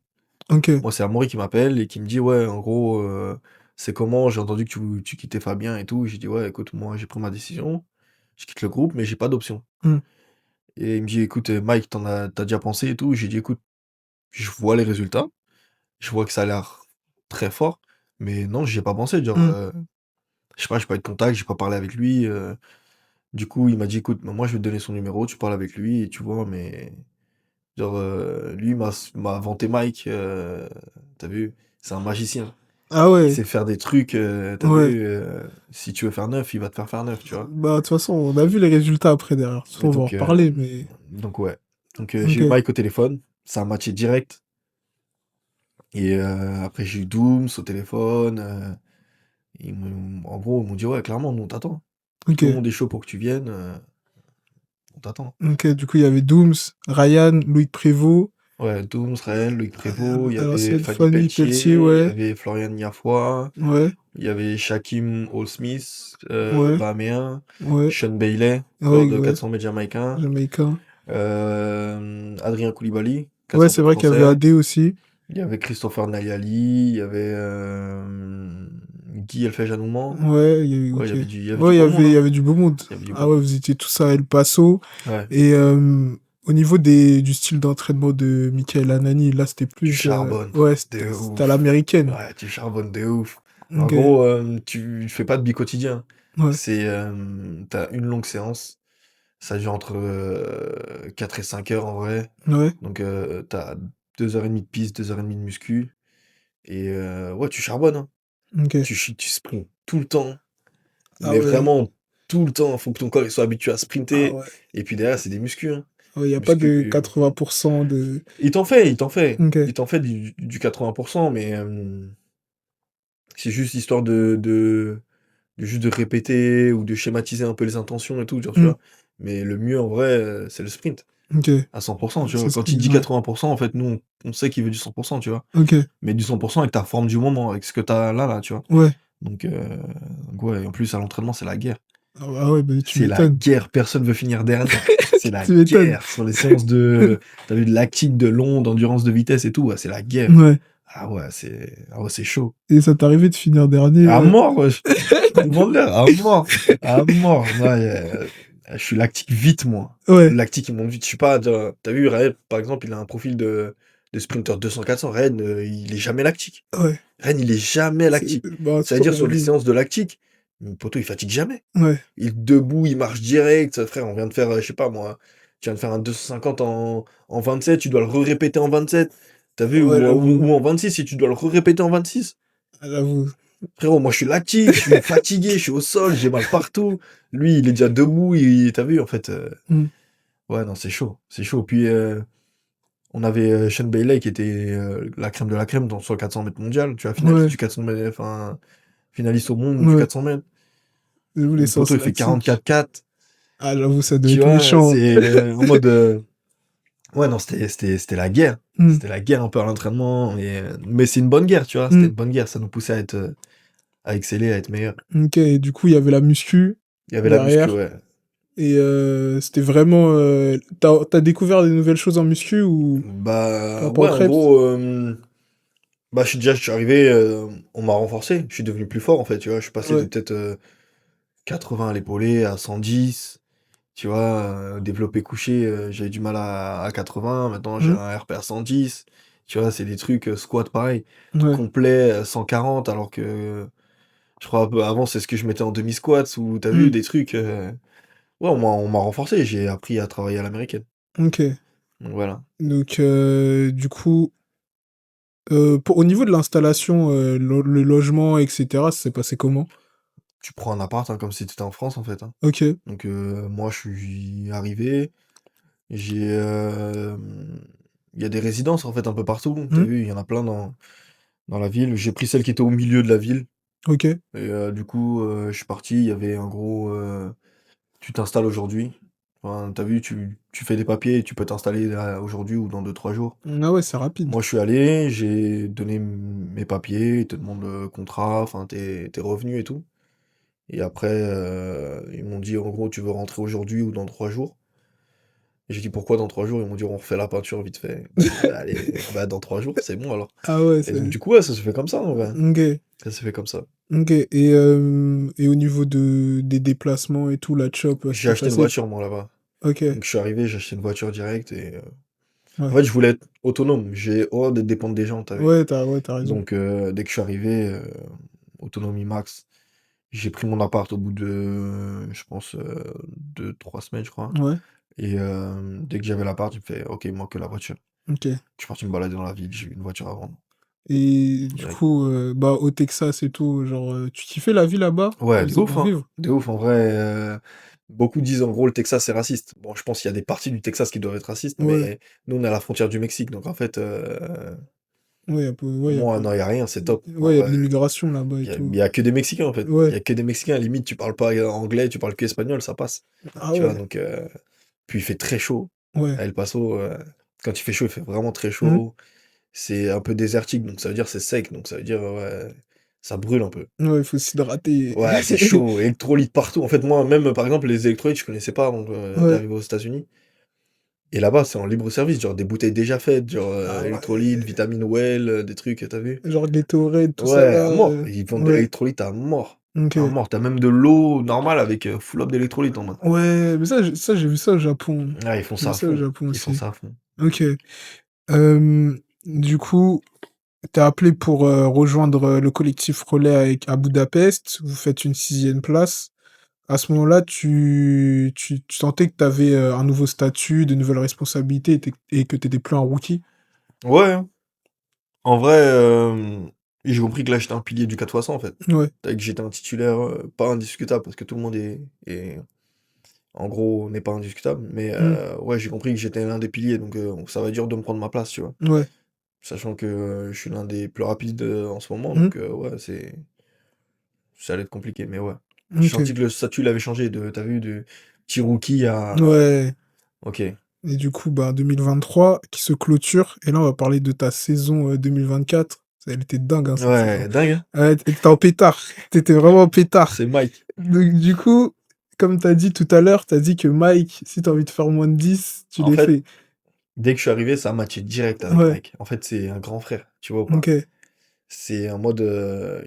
OK. Moi, c'est Amaury qui m'appelle et qui me dit: «Ouais, en gros, c'est comment? J'ai entendu que tu quittais Fabien et tout». J'ai dit: «Ouais, écoute, moi, j'ai pris ma décision. Je quitte le groupe, mais j'ai pas d'option». Mmh. Et il me dit: «Écoute, Mike, tu déjà pensé et tout?» J'ai dit: «Écoute, je vois les résultats, je vois que ça a l'air très fort, mais non, j'y ai pas pensé». Genre, Mmh. je sais pas, j'ai pas eu de contact, j'ai pas parlé avec lui, du coup, il m'a dit: «Écoute, moi, je vais te donner son numéro, tu parles avec lui et tu vois, mais» genre, lui m'a vanté Mike, tu vu? C'est un magicien. Ah Il ouais, sait faire des trucs, tu ouais. vu? Si tu veux faire neuf, il va te faire neuf, tu vois? Bah, de toute façon, on a vu les résultats après derrière. De toute façon, Et on va en reparler, mais ouais. J'ai eu OK. Mike au téléphone, ça a matché direct et après j'ai eu Dooms au téléphone, en gros, ils m'ont dit: «Ouais, clairement, nous on t'attend. Tout le OK. monde est chaud pour que tu viennes, on t'attend». OK, du coup, il y avait Dooms, Ryan, Loïc Prévost, Ouais, Dooms, Raël, Loïc Prévost, il y à avait l'ancienne Fanny Fanny Pelletier, Pelletier, il y ouais. avait Florian Niafois, Ouais, il y avait Shaquem All-Smith, ouais, Bahaméen, ouais. Sean Bailey, coureur Ouais, de ouais. 400 mètres jamaïcain, Jamaïcain. Adrien Koulibaly, Ouais, 400 c'est mètres vrai qu'il y avait français. AD aussi. Il y avait Christopher Nayali, il y avait Guy Elfej-Anouman. Ouais, il y a eu, Ouais, OK. il y avait du Ouais, bon monde, il y hein. avait du beau monde. Il y avait du Ah bon ouais, monde. vous étiez tous à El Paso. Ouais, Et au niveau du style d'entraînement de Michael Anani, là, c'était tu plus... charbonnes ouais, de c'était à ouf. l'américaine. Ouais, tu charbonnes de ouf. En OK. gros, tu fais pas de bi-quotidien. Ouais, C'est, tu une longue séance. Ça dure entre 4 et 5 heures en vrai. ouais. Donc, tu as 2 heures et demie de piste, 2 heures et demie de muscu. Et ouais, tu charbonnes, hein. OK. Tu sprints tout le temps. Ah Mais ouais. vraiment tout le temps. Faut que ton corps il soit habitué à Ah sprinter. ouais. Et puis derrière, c'est des muscles, hein. Il n'y a pas de Muscu. 80% de... Il t'en fait. OK. Il t'en fait du 80%, mais c'est juste histoire de juste de répéter ou de schématiser un peu les intentions et tout, genre, tu Hmm. vois? Mais le mieux en vrai, c'est le sprint, OK. à 100%, tu vois? C'est ce Quand qui... il dit Ouais. 80%, en fait, nous, on sait qu'il veut du 100%, tu vois? OK. Mais du 100% avec ta forme du moment, avec ce que tu as là, tu vois? Ouais. Donc, ouais, et en plus, à l'entraînement, c'est la guerre. Ah ouais, bah, tu C'est la m'étonnes. guerre, personne veut finir dernier. C'est la Tu m'étonnes. guerre sur les séances de tu vu de lactique, de long, d'endurance de vitesse et tout, ouais, c'est la guerre. Ouais. Ah ouais, c'est chaud. Et ça t'arrivait de finir dernier. À mort, wesh! Demande-leur, à mort! À mort! Ouais, je suis lactique vite, moi. Ouais. Lactique, il monte vite. Je suis pas, tu vu, Raed, par exemple, il a un profil de sprinter 200-400. Raed, il est jamais lactique. Ouais. Raed, il est jamais C'est... lactique. Bah, de toute façon, C'est-à-dire, sur les vas-y. séances de lactique, mon poteau, il fatigue jamais. Ouais. Il est debout, il marche direct. Frère, on vient de faire, je sais pas moi, tu viens de faire un 250 en 27, tu dois le répéter en 27. T'as vu? Ouais, Ou j'avoue. en 26, si tu dois le répéter en 26. J'avoue. Frérot, moi je suis lactique, je suis fatigué, je suis au sol, j'ai mal partout. Lui, il est déjà debout, tu vu en fait. Hmm. Ouais, non, c'est chaud, c'est chaud. Puis on avait Sean Bailey qui était la crème de la crème sur le 400 mètres mondial. Tu vois, finaliste Ouais. du 400 mètres, enfin, finaliste au monde du Ouais. 400 mètres. J'avoue, Mon poteau, l'essence il fait lactique. 44-4. Ah, j'avoue, ça doit Tu être vois, méchant. c'est en mode. Ouais, non, c'était la guerre. Hmm. C'était la guerre un peu à l'entraînement. Mais c'est une bonne guerre, tu vois. C'était Hmm. une bonne guerre. Ça nous poussait à exceller, à être meilleur. OK, et du coup, il y avait la muscu Il y avait la muscu, derrière. ouais. Et c'était vraiment... t'as découvert des nouvelles choses en muscu ou par Bah rapport au ouais, en Krebs? gros, bah je suis arrivé, on m'a renforcé, je suis devenu plus fort en fait, tu vois. Je suis passé de Ouais. peut-être 80 à l'épaulé à 110, tu vois. Développé couché, j'avais du mal à 80, maintenant j'ai Hmm. un RP à 110, tu vois. C'est des trucs, squat pareil, Ouais. complet 140, alors que je crois avant c'est ce que je mettais en demi-squat, ou t'as vu Hmm. des trucs. Ouais, on m'a renforcé, j'ai appris à travailler à l'américaine. OK. Donc voilà. Donc, du coup, au niveau de l'installation, le logement, etc., ça s'est passé comment? Tu prends un appart, hein, comme si tu étais en France en fait, hein. OK. Donc moi je suis arrivé, j'ai, il y a des résidences en fait un peu partout, tu Hmm. vu? Il y en a plein dans la ville. J'ai pris celle qui était au milieu de la ville OK. et du coup, je suis parti, il y avait un gros, tu t'installes aujourd'hui. Enfin, tu vu, tu fais des papiers et tu peux t'installer là aujourd'hui ou dans 2-3 jours. Ah ouais, c'est rapide. Moi je suis allé, j'ai donné mes papiers, ils te demandent le contrat, enfin tes revenus et tout, et après, ils m'ont dit: «En gros, tu veux rentrer aujourd'hui ou dans 3 jours?» Et j'ai dit: «Pourquoi dans 3 jours?» Ils m'ont dit: «On refait la peinture vite fait». Allez, bah, dans 3 jours, c'est bon alors. Ah ouais, Et donc c'est du coup, ouais, ça se fait comme ça en vrai. OK. Ça s'est fait comme ça. OK et au niveau des déplacements et tout, la chop, J'ai c'était acheté une facile? voiture moi là-bas. OK, Donc je suis arrivé, j'ai acheté une voiture direct et en ouais. fait, je voulais être autonome. J'ai horreur de dépendre des gens, tu vu? Ouais, tu raison. Donc dès que je suis arrivé, autonomie max. J'ai pris mon appart au bout de, je pense, 2-3 semaines, je crois. Ouais, Et dès que j'avais l'appart, il me fait: «OK, il me manque que la voiture». OK Je suis parti me balader dans la ville, j'ai eu une voiture à vendre, et du direct. coup, bah, au Texas et tout, genre, tu kiffais la vie là-bas, Ouais, par de exemple, ouf, pour hein, vivre? de ouf. En vrai, beaucoup disent, en gros, le Texas, c'est raciste. Bon, je pense qu'il y a des parties du Texas qui doivent être racistes, Ouais, mais nous, on est à la frontière du Mexique, donc en fait, ouais, pour il y a moi, peu non, il y a rien, c'est top. En ouais, il y a de vrai, l'immigration là-bas et il tout. y a que des Mexicains, en fait. Il y Ouais. a que des Mexicains, limite, tu parles pas anglais, tu parles que espagnol, ça passe. Ah Tu vois? ouais, Donc puis il fait très chaud. ouais. À El Paso, quand il fait chaud, il fait vraiment très Mmh. chaud. C'est un peu désertique, donc ça veut dire c'est sec, donc ça veut dire, ouais, ça brûle un peu. Ouais, il faut s'hydrater. Ouais, c'est chaud, électrolytes partout. En fait, moi, même, par exemple, les électrolytes, je connaissais pas avant Ouais. d'arriver aux États-Unis. Et là-bas, c'est en libre service, genre des bouteilles déjà faites, genre Ah électrolytes, ouais. vitamines Well, des trucs, t'as vu? Genre Gatorade, tout ça Ouais, à là, mort. Ils vendent de ouais. l'électrolyte à mort. À OK. mort. T'as même de l'eau normale avec full up d'électrolytes en mode. Ouais, mais ça j'ai vu ça au Japon. Ah, ils font J'ai vu ça à ça au fond. Japon Ils font aussi. ça à fond. OK. Du coup, tu appelé pour, rejoindre, le collectif Relais avec à Budapest. Vous faites une 6e place. À ce moment-là, tu sentais que tu avais, un nouveau statut, de nouvelles responsabilités et que tu étais plus un rookie? Ouais, hein. En vrai, j'ai compris que là, j'étais un pilier du 4x100, en fait. Ouais. Et que j'étais un titulaire, pas indiscutable, parce que tout le monde est en gros, n'est pas indiscutable. Mais Mmh. ouais, j'ai compris que j'étais l'un des piliers, donc ça va être dur de me prendre ma place, tu vois? Ouais. Sachant que je suis l'un des plus rapides en ce moment, Mmh. donc ouais, ça allait être compliqué, mais ouais. J'ai OK. senti que le statut, il avait changé de, t'as vu, de petit rookie à. Ouais. Ok. Et du coup, bah, 2023 qui se clôture et là, on va parler de ta saison, 2024. Elle était dingue, hein, cette saison. Ouais, dingue, hein? Ouais, tu étais en pétard. Tu étais vraiment en pétard. C'est Mike. Donc du coup, comme tu as dit tout à l'heure, tu as dit que Mike, si tu as envie de faire moins de 10, tu En les fait, fais. dès que je suis arrivé, ça a matché direct avec Ouais, Mike. En fait, c'est un grand frère, tu vois ou pas? OK. C'est en mode,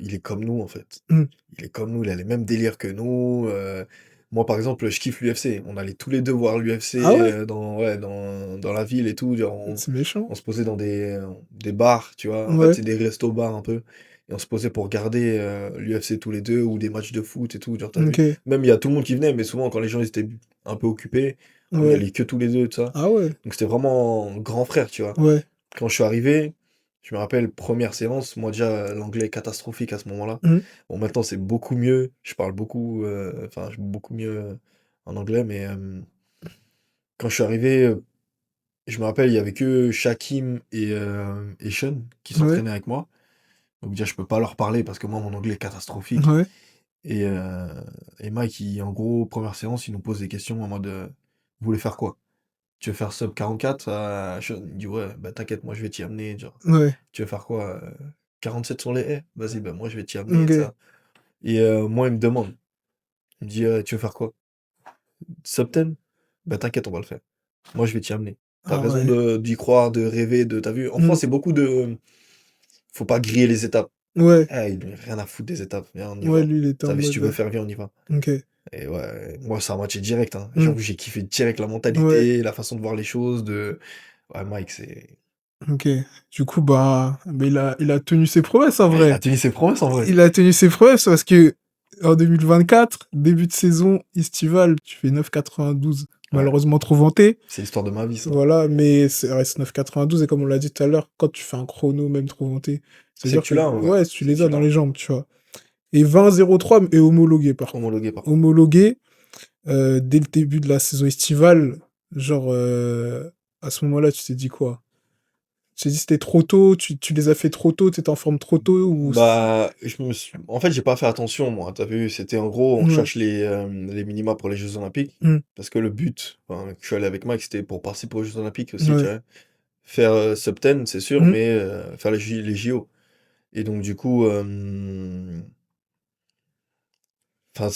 il est comme nous, en fait. Mmh. Il est comme nous, il a les mêmes délires que nous, moi, par exemple, je kiffe l'UFC. On allait tous les 2 voir Ah l'UFC, ouais? dans ouais, dans la ville et tout, genre C'est méchant. on se posait dans des bars, tu vois? En fait, Ouais, c'est des restos-bars un peu et on se posait pour regarder, l'UFC tous les 2 ou des matchs de foot et tout, genre, tu vu? OK. Même il y a tout le monde qui venait, mais souvent quand les gens ils étaient un peu occupés, on y Ouais. allait que tous les 2 tout ça. Ah ouais? Donc c'était vraiment grand frère, tu vois? Ouais. Quand je suis arrivé, je me rappelle, première séance, moi déjà, l'anglais est catastrophique à ce moment-là. Mmh. Bon, maintenant c'est beaucoup mieux, je parle beaucoup, enfin, beaucoup mieux en anglais, mais quand je suis arrivé, je me rappelle, il y avait que Shakim et Sean qui Ouais. s'entraînaient avec moi. Donc déjà, je peux pas leur parler parce que moi, mon anglais est catastrophique. Ouais. Et, Mike, en gros, première séance, il nous pose des questions en mode vous voulez faire quoi? Tu veux faire sub 44? Sean, il dit ouais, bah t'inquiète, moi je vais t'y amener. Genre, Ouais. tu veux faire quoi? 47 sur les haies? Vas-y, bah moi je vais t'y amener, OK. ça. Et moi, il me demande, il me dit tu veux faire quoi? Sub 10? Bah t'inquiète, on va le faire. Moi je vais t'y amener. T'as Ah raison ouais. d'y croire, de rêver, de. T'as vu? En Mmh. France, c'est beaucoup de. Faut pas griller les étapes. Ouais. Ah, il en a rien à foutre des étapes. Viens, on y Ouais, va. lui, il était en T'as vu, si tu mode, veux faire, viens, on y va. OK. Et ouais, moi, ça a matché direct, hein. Mmh. J'avoue, j'ai kiffé direct la Ouais. mentalité, la façon de voir les choses, de. Ouais, Mike, c'est. OK. Du coup, bah, il a tenu ses promesses en Ah, il a vrai. tenu ses promesses en vrai. Il a tenu ses promesses parce que en 2024, début de saison estivale, tu fais 9,92. Ouais, Malheureusement trop vanté. c'est l'histoire de ma vie, ça. Voilà, mais ça reste 9,92 et comme on l'a dit tout à l'heure, quand tu fais un chrono même trop vanté, C'est que c'est-à-dire tu que l'as, en vrai. ouais, tu C'est que les as tu dans l'as. les jambes, tu vois. Et 20,03 est homologué par contre. Homologué, par contre. Homologué dès le début de la saison estivale, genre à ce moment-là, tu t'es dit quoi? Tu t'es dit c'était trop tôt, tu les as fait trop tôt, tu étais en forme trop tôt ou Bah, en fait, j'ai pas fait attention, moi. T'as vu, c'était en gros, on ouais. cherche les minima pour les Jeux Olympiques. Mmh. Parce que le but, enfin, je suis allé avec Mike, c'était pour participer aux Jeux Olympiques aussi, tu Ouais. vois. Faire sub 10, c'est sûr, Mmh. mais faire les JO. Et donc, du coup, enfin,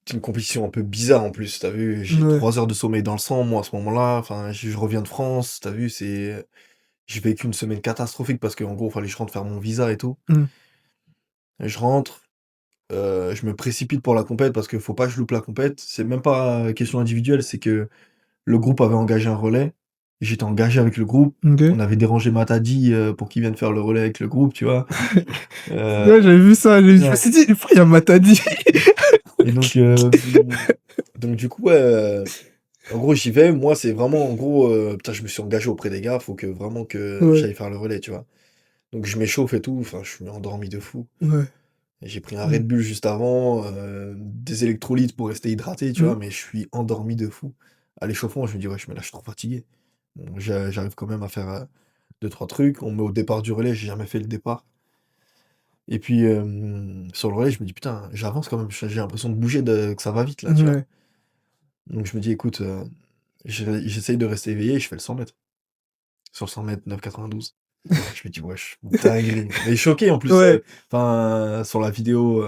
C'est une compétition un peu bizarre en plus, t'as vu? J'ai Ouais. 3 heures de sommeil dans le sang, moi, à ce moment-là. Enfin, je reviens de France, t'as vu? J'ai vécu une semaine catastrophique parce qu'en gros, fallait que je rentre faire mon visa et tout. Mmh. Et je rentre, je me précipite pour la compète parce qu'il faut pas que je loupe la compète. C'est même pas question individuelle, c'est que le groupe avait engagé un relais. J'étais engagé avec le groupe. OK. On avait dérangé Matadi, pour qu'il vienne faire le relais avec le groupe, tu vois? Heu, Ouais, j'avais vu ça, je me ouais. suis dit: «Pourquoi il y a Matadi?» Et donc du coup, ouais, en gros, j'y vais. Moi, c'est vraiment en gros, putain, je me suis engagé auprès des gars, faut que vraiment que Ouais, j'aille faire le relais, tu vois? Donc je m'échauffe et tout, enfin, je suis endormi de fou. ouais. Et j'ai pris un Mmh. Red Bull juste avant, des électrolytes pour rester hydraté, tu Mmh. vois? Mais je suis endormi de fou. À l'échauffement, je me dis: «Wesh, mais là, je suis trop fatigué». Bon, j'arrive quand même à faire, 2-3 trucs. On me met au départ du relais, j'ai jamais fait le départ. Et puis, sur le relais, je me dis: «Putain, j'avance quand même, j'ai l'impression de bouger, que ça va vite là», tu vois? Ouais. Donc je me dis: «Écoute, j'essaye de rester éveillé», et je fais le 100 mètres. Sur le 100 mètres, 9,92. Je me dis: «Wesh, dinguerie». Mais choqué en plus, Ouais, enfin, sur la vidéo,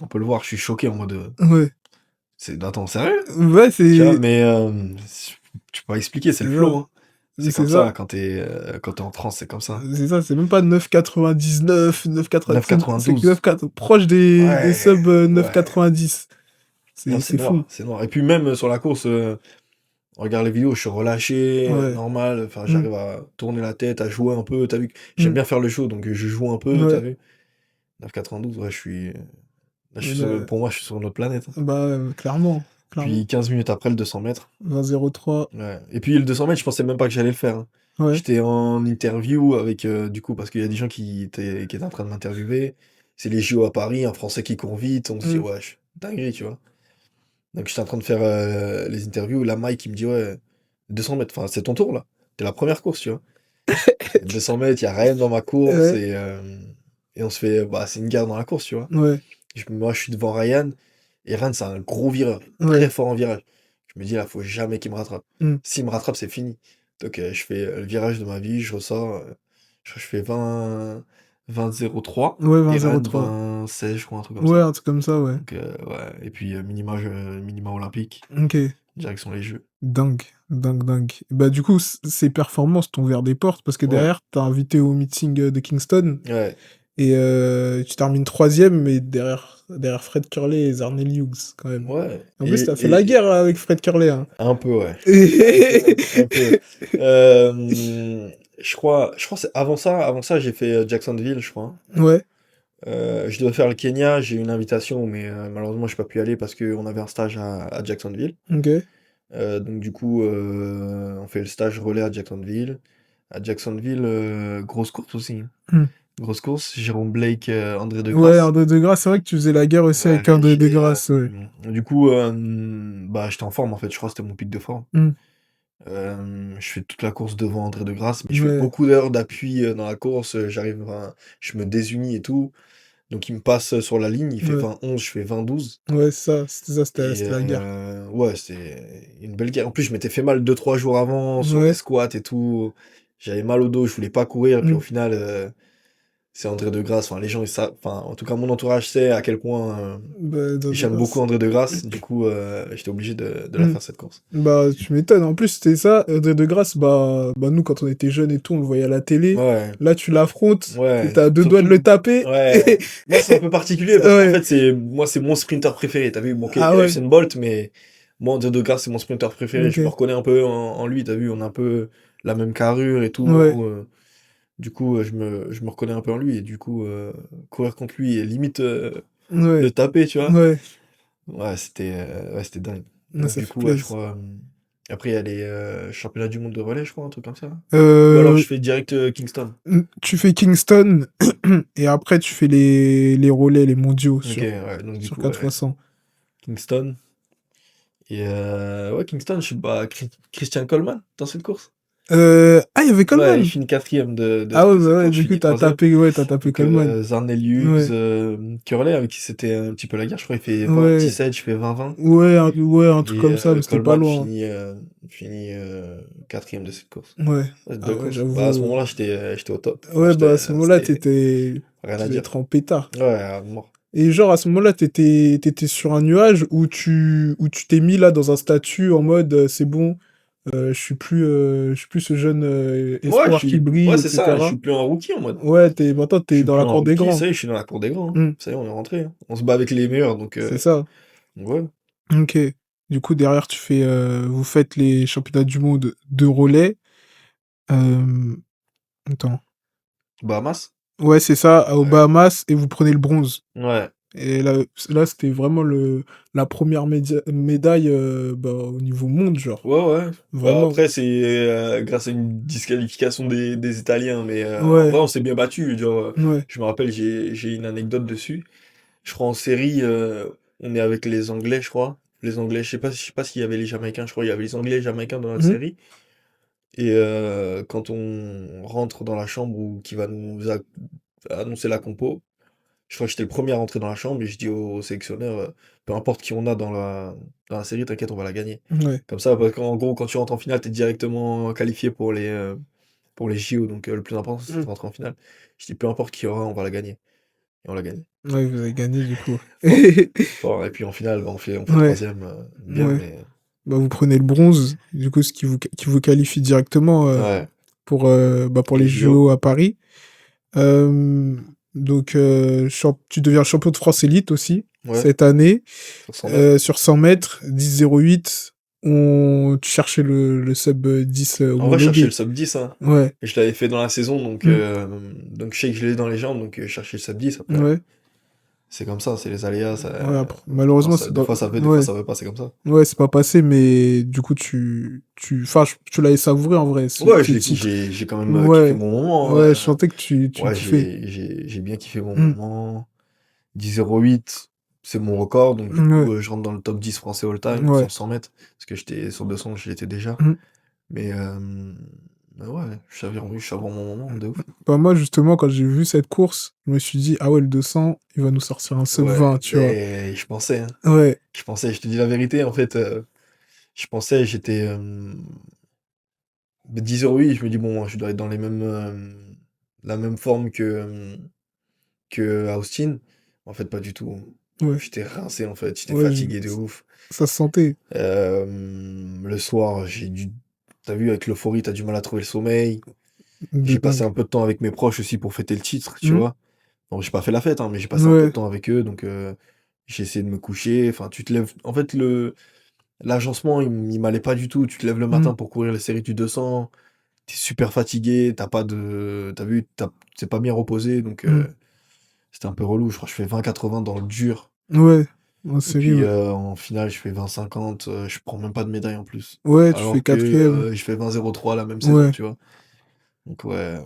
on peut le voir, je suis choqué en mode, ouais. c'est attends, sérieux? Ouais, Tu vois? c'est Mais, tu peux pas expliquer, c'est c'est le ça. flow, hein. C'est C'est comme ça. ça quand tu es en transe, c'est comme ça. C'est ça, c'est même pas 9,99, 9,80, c'est que 9,92. 9,4 proche des Ouais, subs, ouais. 9,90. Non, C'est fou. c'est noir et puis même, sur la course, on regarde les vidéos, je suis relâché, Ouais. normal, enfin, Mmh. j'arrive à tourner la tête, à jouer un peu, tu vu? J'aime Mmh. bien faire le show, donc je joue un peu, tu Ouais. vu? 9,92, ouais, là, je suis sur Ouais, pour moi, je suis sur une autre planète, hein. bah, clairement, clairement. Puis 15 minutes après, le 200 mètres, 20,03. ouais, et puis le 200 mètres, je pensais même pas que j'allais le faire, hein. Ouais. J'étais en interview avec, du coup, parce qu'il y a des gens qui étaient en train de m'interviewer. C'est les JO à Paris, un Français qui court vite, on se dit: Mmh. «Wesh, dinguerie», tu vois? Donc j'étais en train de faire, les interviews, là, Mike, il me dit: «Ouais, 200 mètres, enfin, c'est ton tour, là. Tu la première course», tu vois? 200 mètres, il y a Ryan dans ma course, Ouais. et on se fait, bah, c'est une guerre dans la course, tu vois? Ouais. Moi, je suis devant Ryan et Ryan, c'est un gros vireur, très Ouais. fort en virage. Je me dis: «Là, faut jamais qu'il me rattrape. Mmh. S'il me rattrape, c'est fini». Donc je fais, le virage de ma vie, je ressors, je crois que je fais 20-03 Ouais, et Ryan 20,03. 20-16, je crois, un truc comme Ouais, ça. un truc comme ça, ouais. Donc ouais, et puis, minima olympique, OK. direction les Jeux. Dingue, dingue, dingue. Bah, du coup, ces performances t'ont ouvert des portes parce que Ouais, derrière, tu invité au meeting, de Kingston ouais. et tu termines 3e mais derrière Fred Curley et Zarnel Hughes, quand même. Ouais, En plus, t'as fait la guerre avec Fred Curley, hein. un peu, ouais. Un peu, un peu. Je crois c'est avant ça, j'ai fait, Jacksonville, je crois. Ouais, Je devais faire le Kenya, j'ai eu une invitation, mais malheureusement, j'ai pas pu y aller parce qu'on avait un stage à Jacksonville. OK. Donc du coup, on fait le stage relais à Jacksonville. À Jacksonville, grosse course aussi, hein. Mmh. Grosse course, Jérôme Blake, André De Ouais, Grasse. André Degrasse, c'est vrai que tu faisais la guerre aussi Ouais, avec André et Degrasse, ouais. du coup, bah, j'étais en forme, en fait, je crois que c'était mon pic de forme. Mmh. Je fais toute la course devant André De Grasse, mais je fais Ouais, beaucoup d'heures d'appui, dans la course, j'arrive, enfin, je me désunis et tout. Donc il me passe, sur la ligne, il fait ouais. 20-11, je fais 20-12, Ouais, ça, et c'était la guerre. ouais, c'est une belle guerre. En plus, je m'étais fait mal 2-3 jours avant sur les Ouais. squats et tout. J'avais mal au dos, je voulais pas courir, puis au Mmh. final, c'est André De Grasse, enfin les gens ils savent, enfin en tout cas mon entourage sait à quel point, Bah, André j'aime beaucoup Degrasse. André De Grasse, du coup, j'étais obligé de la Mmh. faire cette course. Bah, tu m'étonnes. En plus, c'était ça, André Degrasse, bah, nous, quand on était jeunes et tout, on le voyait à la télé. Ouais, Là, tu l'affrontes, ouais, t'es à 2 doigts de surtout le taper. ouais. Moi, c'est un peu particulier parce qu'en Ouais. fait, c'est mon sprinter préféré. Tu as vu? Bon, OK, il Ah y a ouais. Usain Bolt, mais moi, André De Grasse, c'est mon sprinter préféré. Je me OK. reconnais un peu en lui, tu as vu? On a un peu la même carrure et tout, Ouais. du coup, je me reconnais un peu en lui et du coup, courir contre lui et limite, le Ouais. taper, tu vois? Ouais. Ouais, c'était dingue. Ouais, Donc ça du fait coup, ouais, je plaisir. crois, après il y a les, championnats du monde de relais, je crois, un truc comme ça? Ou alors Euh, je fais direct, Kingston? Tu fais Kingston et après, tu fais les relais, les mondiaux OK, ouais, donc du sur coup, 4 ouais, fois 100. Kingston. Et ouais, Kingston, je sais pas, Christian Coleman dans cette course? Ah, il y avait Ouais, il Coleman. finit 4e Ah ouais, de bah cette ouais, course, je du coup, finis 3e. t'as tapé Donc Coleman. Zarnel Hughes, Ouais. Curley, avec qui c'était un petit peu la guerre, je crois, il fait Ouais. 20-17, je fais 20-20. Ouais, un truc Et comme ça, mais c'était pas Coleman loin. finit 4e de cette course. Ouais. Ouais, 2 Ah ouais, courses. Bah, à ce j'avoue. moment-là, j'étais au top. Enfin, Ouais, bah à ce moment-là, c'était rien à tu devais dire. être en pétard. Ouais, à mort. Et genre, à ce moment-là, t'étais sur un nuage où tu t'es mis là dans un statut en mode c'est bon, je suis plus ce jeune Ouais, espoir qui brille, c'est ça, je etc. suis plus un rookie en mode. Ouais, maintenant, Je t'es suis dans plus la un cour des rookie, grands. ça y est, je suis dans la cour des grands, hein. Hmm, Ça y est, on est rentré, hein. On se bat avec les meilleurs, c'est ça. ouais. Ok. Du coup, derrière, vous faites les championnats du monde de relais. Euh, Attends. Bahamas? Ouais, c'est ça, aux Ouais. Bahamas, et vous prenez le bronze. Ouais. Et là c'était vraiment la première médaille au niveau monde, genre. Ouais. Bah, Vraiment. après, c'est grâce à une disqualification des Italiens, mais en Ouais, vrai, on s'est bien battu. Genre, ouais. je me rappelle, j'ai une anecdote dessus. Je crois en série, on est avec les Anglais, je crois. Les Anglais, je sais pas s'il y avait les Jamaïcains, je crois qu'il y avait les Anglais et les Jamaïcains dans la Mhm. série. Et quand on rentre dans la chambre ou qui va nous annoncer la compo, je crois que j'étais le premier à rentrer dans la chambre et je dis au sélectionneur, peu importe qui on a dans la série, t'inquiète, on va la gagner. Ouais, Comme ça, parce qu'en gros, quand tu rentres en finale, t'es directement qualifié pour les JO. Donc le plus important, c'est de Mm. rentrer en finale. Je dis, peu importe qui y aura, on va la gagner. Et on l'a gagné. Ouais, vous avez gagné du coup. Fort, fort. Et puis en finale, bah, on fait Ouais, troisième, bien, ouais. mais Bah, vous prenez le bronze, du coup, ce qui vous qualifie directement ouais, pour les les JO, JO à Paris. Euh, donc, tu deviens champion de France élite aussi, ouais, cette année. sur 100 mètres. Sur 100 mètres, 10,08, tu cherchais le sub 10 En vrai, je cherchais le homologué. sub 10, hein. Ouais. Et je l'avais fait dans la saison, Mm. donc je sais que je l'ai dans les jambes, donc je cherchais le sub 10 après. Ouais. C'est comme ça, c'est les aléas, Ouais, après, malheureusement, des fois ça veut, des fois ouais. ça veut pas, c'est comme ça. Ouais, c'est pas passé, mais du coup, enfin, tu l'avais savouré en vrai, Ouais, ce titre. j'ai quand même kiffé Ouais. mon moment, Ouais, je sentais que tu ouais, kiffais. j'ai bien kiffé mon Mm. moment. 10,08, c'est mon record, donc du Ouais. coup, je rentre dans le top 10 français all-time Ouais. sur 100 mètres, parce que j'étais sur 200, je l'étais déjà. Mm. Mais, ouais, je savais mon moment, de ouf. Bah, moi, justement, quand j'ai vu cette course, je me suis dit, ah ouais, le 200, il va nous sortir un sub Ouais, 20, tu vois. mais je pensais, hein. Ouais. Je te dis la vérité, en fait, je pensais, 10h08, je me dis, bon, je dois être dans la même forme que Austin. En fait, pas du tout. Ouais. J'étais rincé, en fait, j'étais Ouais, fatigué de ouf. ça se sentait. Le soir, t'as vu, avec l'euphorie, t'as du mal à trouver le sommeil. De J'ai passé dingue. un peu de temps avec mes proches aussi pour fêter le titre, tu Mm. vois. Bon, j'ai pas fait la fête, hein, mais j'ai passé un peu de Ouais. temps avec eux, donc j'ai essayé de me coucher. Enfin, tu te lèves. En fait, l'agencement, il m'allait pas du tout. Tu te lèves le Mm. matin pour courir les séries du 200, t'es super fatigué, t'as pas de. T'as vu, t'es pas bien reposé, donc Mm. c'était un peu relou. Je crois que je fais 20,80 dans le dur. Ouais. En Et série, puis ouais. en finale, je fais 20,50. Je prends même pas de médaille en plus. Ouais, tu fais Alors que quatrième. je fais 20,03 la même saison, Ouais. tu vois. Donc ouais,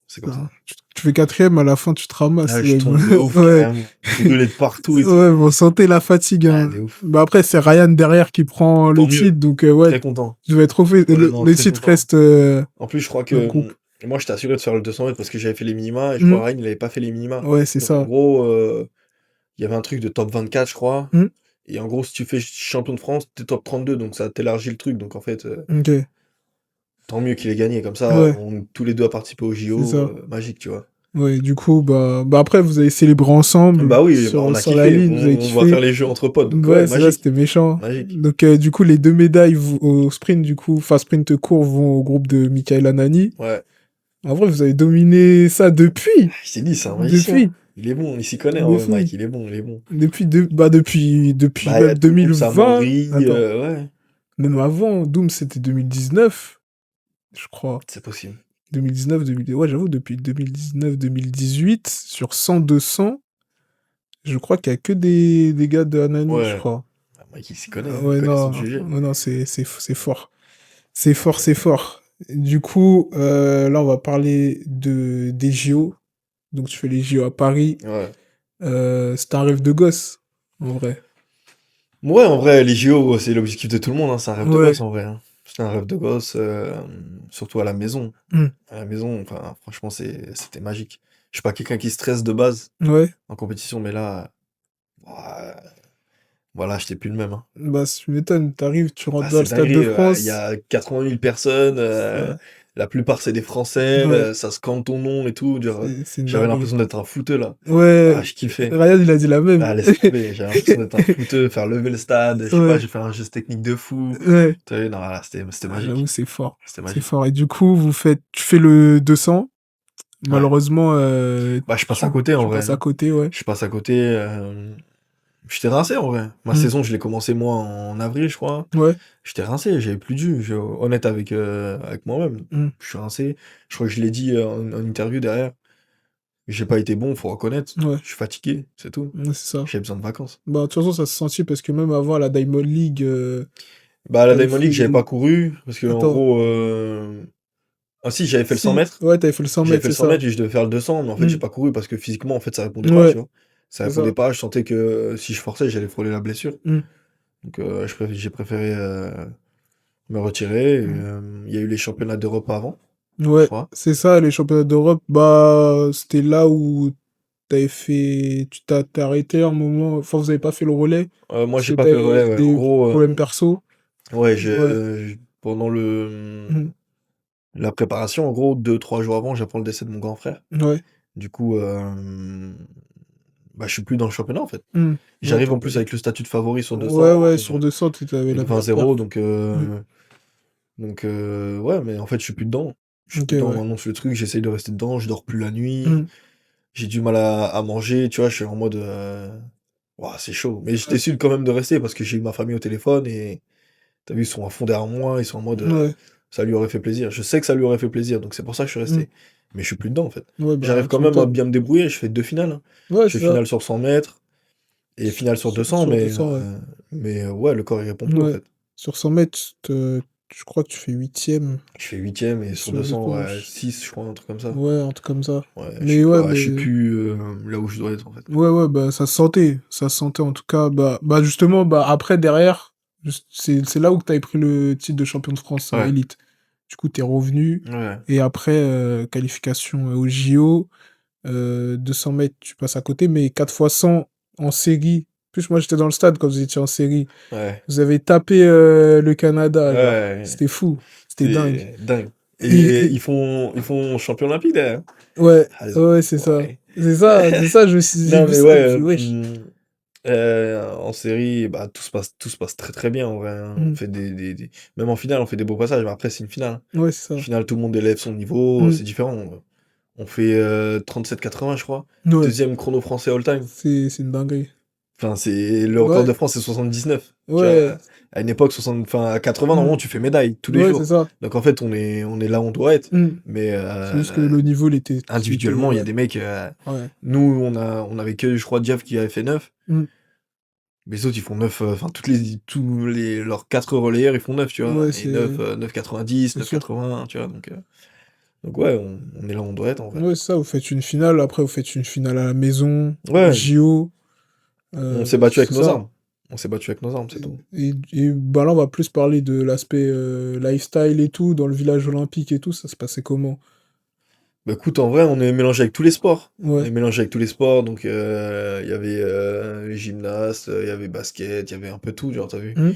c'est comme Putain. ça. Tu fais quatrième, à la fin, tu te ramasses. Ah, je tombe de ouf, Ouais. carrément. Brûlé de partout et tout. Ouais, on sentait la fatigue, Ah, hein. de ouf. Bah après, c'est Ryan derrière qui prend le Tant mieux. titre, donc ouais, Très content. tu devais être trop fait. Ouais, non, Le très titre content. reste En plus, je crois le que groupe. moi, j'étais assuré de faire le 200 mètres parce que j'avais fait les minima et je Mm. crois que Ryan, il avait pas fait les minima. Ouais, c'est Donc en ça. gros, il y avait un truc de top 24, je crois. Mm. Et en gros, si tu fais champion de France, t'es top 32, donc ça t'élargit le truc. Donc en fait, Ok. tant mieux qu'il ait gagné. Comme ça, Ouais, tous les deux à participer au c'est JO, ça. magique, tu vois. Ouais, du coup, bah après, vous avez célébré ensemble Bah oui, bah, on a sur la kiffé. ligne, vous avez On va faire kiffé. les jeux entre potes. Donc ouais, Ouais, c'est ça, magique. c'était méchant. Magique. Donc, du coup, les deux médailles au sprint, du coup, enfin, sprint court, vont au groupe de Michael Anani. Ouais. En vrai, vous avez dominé ça depuis. Je t'ai dit, c'est un magicien. Depuis. Il est bon, il s'y connaît, en vrai, Mike. Depuis. Il est bon, il est bon. Depuis Bah, il y a même tout le groupe Samori, 2020. Attends. ouais, Même avant, Doom, c'était 2019, je crois. c'est possible. 2019, 2000... Ouais, j'avoue, depuis 2019-2018, sur 100-200, je crois qu'il y a que des gars de Anani, je Ouais. crois. Ah, Mike, il s'y connaît, hein, il Ouais, connaît son non, sujet. ouais, non, c'est fort. C'est fort, c'est fort. Du coup, là, on va parler des JO. Donc, tu fais les JO à Paris. Ouais. C'était un rêve de gosse, en vrai. Ouais, en vrai, les JO, c'est l'objectif de tout le monde, hein. C'est un rêve de Ouais. gosse, en vrai, hein. C'est un rêve de gosse, surtout à la maison. Hmm. À la maison, enfin, franchement, c'était magique. Je suis pas quelqu'un qui stresse de base Ouais. en compétition, mais là, ouais, voilà, j'étais plus le même, hein. Bah, si tu m'étonnes, t'arrives, tu rentres Ah, dans le c'est Stade de dingue, il y France. a 80 000 personnes, Ça. La plupart, c'est des Français, Ouais. ça scande ton nom et tout. Genre, C'est une j'avais dinguerie. l'impression d'être un footeux, là. Ouais, Ah, je kiffais. Ryan, il a dit la même. Ah, laisse tomber, j'avais l'impression d'être un footeux, faire lever le stade. Je sais pas, Ouais, j'ai fait un geste technique de fou. ouais. T'as vu, non, là, c'était Ah, j'avoue, magique. c'est fort. C'était C'est magique. fort. Et du coup, tu fais le 200. Ouais. Malheureusement, Bah, je passe à côté, en tu vrai. passes à côté, ouais. Je passe à côté. J'étais rincé, en vrai. Ma Mm. saison, je l'ai commencé, moi, en avril, je crois. Ouais. J'étais rincé, j'avais plus dû. Honnête avec moi-même. Mm. Je suis rincé. Je crois que je l'ai dit en interview derrière. J'ai pas été bon, faut reconnaître. Ouais. Je suis fatigué, c'est tout. Ouais, c'est ça. J'ai besoin de vacances. Bah, de toute façon, ça se sentit parce que même avant la Diamond League, Bah, à la t'avais Diamond League, fait. j'avais pas couru. Parce que, en Attends. gros. Ah, si, j'avais fait le 100 Si, mètres. ouais, t'avais fait le 100 J'avais mètres, fait c'est le 100 ça. mètres et je devais faire le 200. Mais en fait, j'ai Mm. pas couru parce que physiquement, en fait, ça répondait pas, Ouais, tu vois. Ça c'est répondait ça. pas. Je sentais que si je forçais, j'allais frôler la blessure. Mm. Donc, j'ai préféré me retirer. Mm. Il y a eu les championnats d'Europe avant, je Ouais, crois. c'est ça, les championnats d'Europe. Bah, c'était là où t'avais fait. T'es arrêté un moment. Enfin, vous avez pas fait le relais. Moi, Parce j'ai que pas fait le relais, t'avais ouais. En des gros, problèmes perso. ouais, Ouais. pendant Mm. la préparation, en gros, 2-3 jours avant, j'apprends le décès de mon grand frère. Ouais. Du coup, bah, je suis plus dans le championnat, en fait. Mm. Ouais, J'arrive en plus avec le statut de favori sur ouais, 200, ouais, sur 200, t'avais avec la meilleure perf. 20-0, Mm. donc ouais, mais en fait, je suis plus dedans. Je suis Ok, plus dedans, ouais. maintenant, c'est le truc, j'essaye de rester dedans, je dors plus la nuit, Mm. j'ai du mal à manger, tu vois, je suis en mode, ouah, c'est chaud. Mais je Ouais. décide quand même de rester parce que j'ai eu ma famille au téléphone et t'as vu, ils sont à fond derrière moi, ils sont en mode, Ouais. ça lui aurait fait plaisir. Je sais que ça lui aurait fait plaisir, donc c'est pour ça que je suis Mm. resté. Mais je suis plus dedans, en fait. Ouais, bah, J'arrive quand tu même à m'étonnes. bien me débrouiller, je fais 2 finales, hein. Ouais, Je fais c'est ça. finale sur 100 mètres et finale sur 200, Sur 200, ouais. mais ouais, le corps, il répond plus, en Ouais. fait. Sur 100 mètres, je crois que tu fais 8e Je fais 8e et sur sur 200, 200. ouais, 6, je crois, un truc comme ça. Ouais, un truc comme ça. Ouais, Mais ouais, je suis mais. plus là où je dois être, en fait. Ouais, ouais, bah, ça se sentait. Ça se sentait en tout cas. Bah justement, bah, après, derrière, c'est là où tu avais pris le titre de champion de France Ouais, élite. Du coup, t'es revenu. ouais, Et après, qualification au JO. 200 mètres, tu passes à côté. Mais 4x100 en série. En plus, moi, j'étais dans le stade quand vous étiez en série. ouais, Vous avez tapé le Canada, genre. ouais, C'était fou. C'était dingue. c'est dingue. Et Et, ils font champion olympique, derrière. ouais, Ah, les ouais, c'est ça. enfoirés. C'est ça, j'ai Non, vu mais ça, je me ouais, suis dit, wesh. en série, bah, tout se passe très très bien, en vrai, hein. On Mm. fait même en finale, on fait des beaux passages, mais après, c'est une finale. Ouais, c'est Une ça. finale, tout le monde élève son niveau, Mm. c'est différent. On fait 37,80, je crois. Ouais, Deuxième chrono français all-time. c'est une dinguerie. Enfin, le record Ouais, de France, c'est 79. Tu vois, ouais, à une époque, enfin, à 80, mm. normalement, tu fais médaille tous les Ouais, c'est jours. ça. Donc, en fait, on est là où on doit être. Mm. Mais C'est juste que le niveau, individuellement, il y a ouais, des mecs. ouais. Nous, on avait que, je crois, Diaf qui avait fait 9. Mm. Mais les autres, ils font 9. Enfin, leurs 4 relayeurs, ils font 9, tu vois. Ouais, Et 9, 9,90, c'est sûr. 9,80, tu vois. Donc ouais, on est là où on doit être, en vrai. Ouais, c'est ça, vous faites une finale, après vous faites une finale à la maison, Ouais, JO, on s'est battu avec c'est nos ça. armes. On s'est battu avec nos armes, c'est tout. Et bah là, on va plus parler de l'aspect lifestyle et tout, dans le village olympique et tout, ça se passait comment? Bah écoute, en vrai, on est mélangé avec tous les sports. On Ouais. est mélangé avec tous les sports, donc il y avait les gymnastes, il y avait basket, il y avait un peu tout, genre, t'as vu. Mm.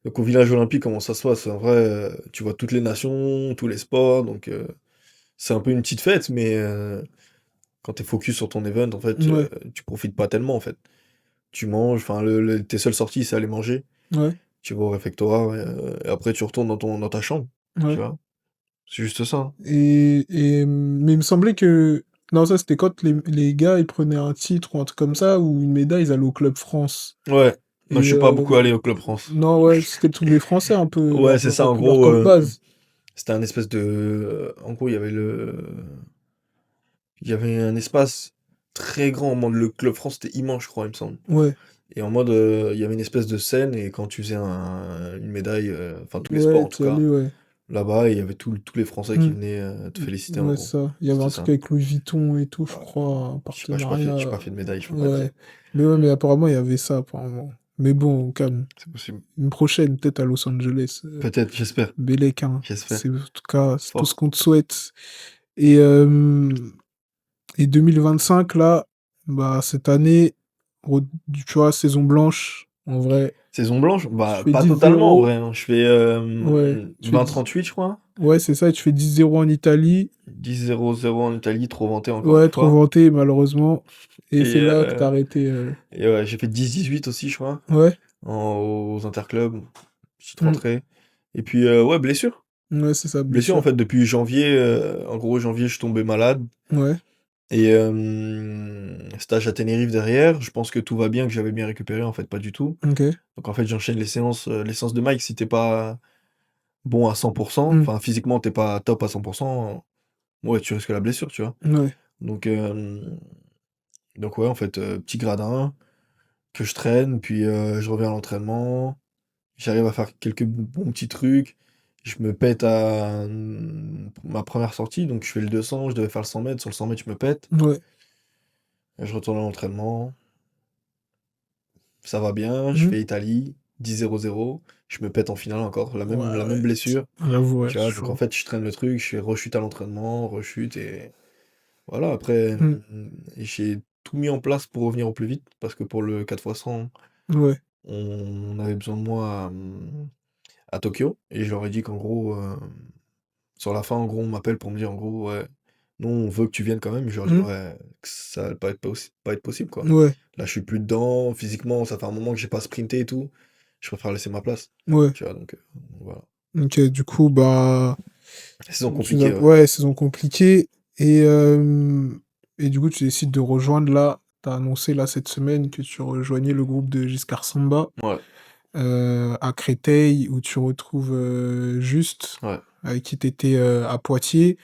Donc au village olympique, comment ça se passe? En vrai, tu vois toutes les nations, tous les sports, donc c'est un peu une petite fête, mais quand t'es focus sur ton event, en fait, Ouais, tu profites pas tellement, en fait. Tu manges, enfin, tes seules sorties, c'est aller manger. ouais, Tu vas au réfectoire, et après tu retournes dans ta chambre, tu ouais. vois. C'est juste ça, hein. Mais il me semblait que. Non, ça c'était quand les gars ils prenaient un titre ou un truc comme ça, ou une médaille, ils allaient au Club France. Ouais, moi je Et suis pas beaucoup allé au Club France. non, ouais, c'était le truc des Français un peu, Ouais, c'est ça, en leur gros, code base. c'était un espèce de... En gros, il y avait un espace très grand, en mode le Club France, c'était immense, je crois, il me semble. Ouais, Et en mode, il y avait une espèce de scène, et quand tu faisais une médaille, enfin tous les sports ouais, en tout tu y cas, allais, ouais. là-bas, il y avait tous les Français qui Mm. venaient te féliciter, en Ouais, gros. ça. Il y avait C'était un ça. truc avec Louis Vuitton et tout, je Ouais. crois, un Je sais pas, partenariat. j'ai pas fait de médaille, je peux pas te dire. Ouais. Mais ouais, mais apparemment, il y avait ça, apparemment. Mais bon, au calme. C'est possible. Une prochaine, peut-être à Los Angeles. Peut-être, j'espère. Bellec, hein. J'espère. C'est, en tout cas, c'est tout ce Fort. qu'on te souhaite. Et, 2025, là, bah, cette année, tu vois, saison blanche, en vrai, Saison blanche? tu Bah, fais pas totalement en 10-0. vrai, hein. Je fais Ouais, tu fais 10. 20-38, je crois. Ouais, c'est ça, et tu fais 10-0 en Italie. 10-0-0 en Italie, trop vanté encore Ouais, une trop fois. vanté, malheureusement. Et Et, c'est là que t'as arrêté. et ouais, j'ai fait 10-18 aussi, je crois, Ouais. aux interclubs, petite Mm. rentrée. Et puis, ouais, blessure. Ouais, c'est ça, Blessure, en blessure. fait, depuis janvier, en gros, janvier, je suis tombé malade. Ouais, Et stage à Tenerife derrière, je pense que tout va bien, que j'avais bien récupéré, en fait, pas du tout. ok. Donc, en fait, j'enchaîne les séances de Mike. Si t'es pas bon à 100%, Mm. enfin, physiquement, t'es pas top à 100%, ouais, tu risques la blessure, tu vois. Ouais. Donc, ouais, en fait, petit gradin que je traîne, puis je reviens à l'entraînement, j'arrive à faire quelques bons petits trucs, je me pète à ma première sortie, donc je fais le 200, je devais faire le 100 mètres, sur le 100 mètres, je me pète, Ouais. et je retourne à l'entraînement, ça va bien, je Mm. fais Italie, 10-0-0, je me pète en finale encore, Ouais, la même ouais. blessure, J'avoue, ouais, tu c'est vois, donc en chaud. fait, je traîne le truc, je fais rechute à l'entraînement, rechute, et voilà, après, Mm. j'ai tout mis en place pour revenir au plus vite, parce que pour le 4x100, Ouais. on avait besoin de moi à Tokyo, et je leur ai dit qu'en gros, sur la fin, en gros, on m'appelle pour me dire, en gros, ouais, nous, on veut que tu viennes quand même. Je leur dis, Mm. ouais, que ça va pas être possible, quoi. Ouais. Là, je suis plus dedans, physiquement, ça fait un moment que j'ai pas sprinté et tout. Je préfère laisser ma place, Ouais. tu vois, donc voilà. Ok, du coup, bah. Saison compliquée, ouais. Ouais, saison compliquée. Et, du coup, tu décides de rejoindre là. T'as annoncé là cette semaine que tu rejoignais le groupe de Giscard Samba Ouais, à Créteil, où tu retrouves Juste, ouais. avec qui t'étais à Poitiers.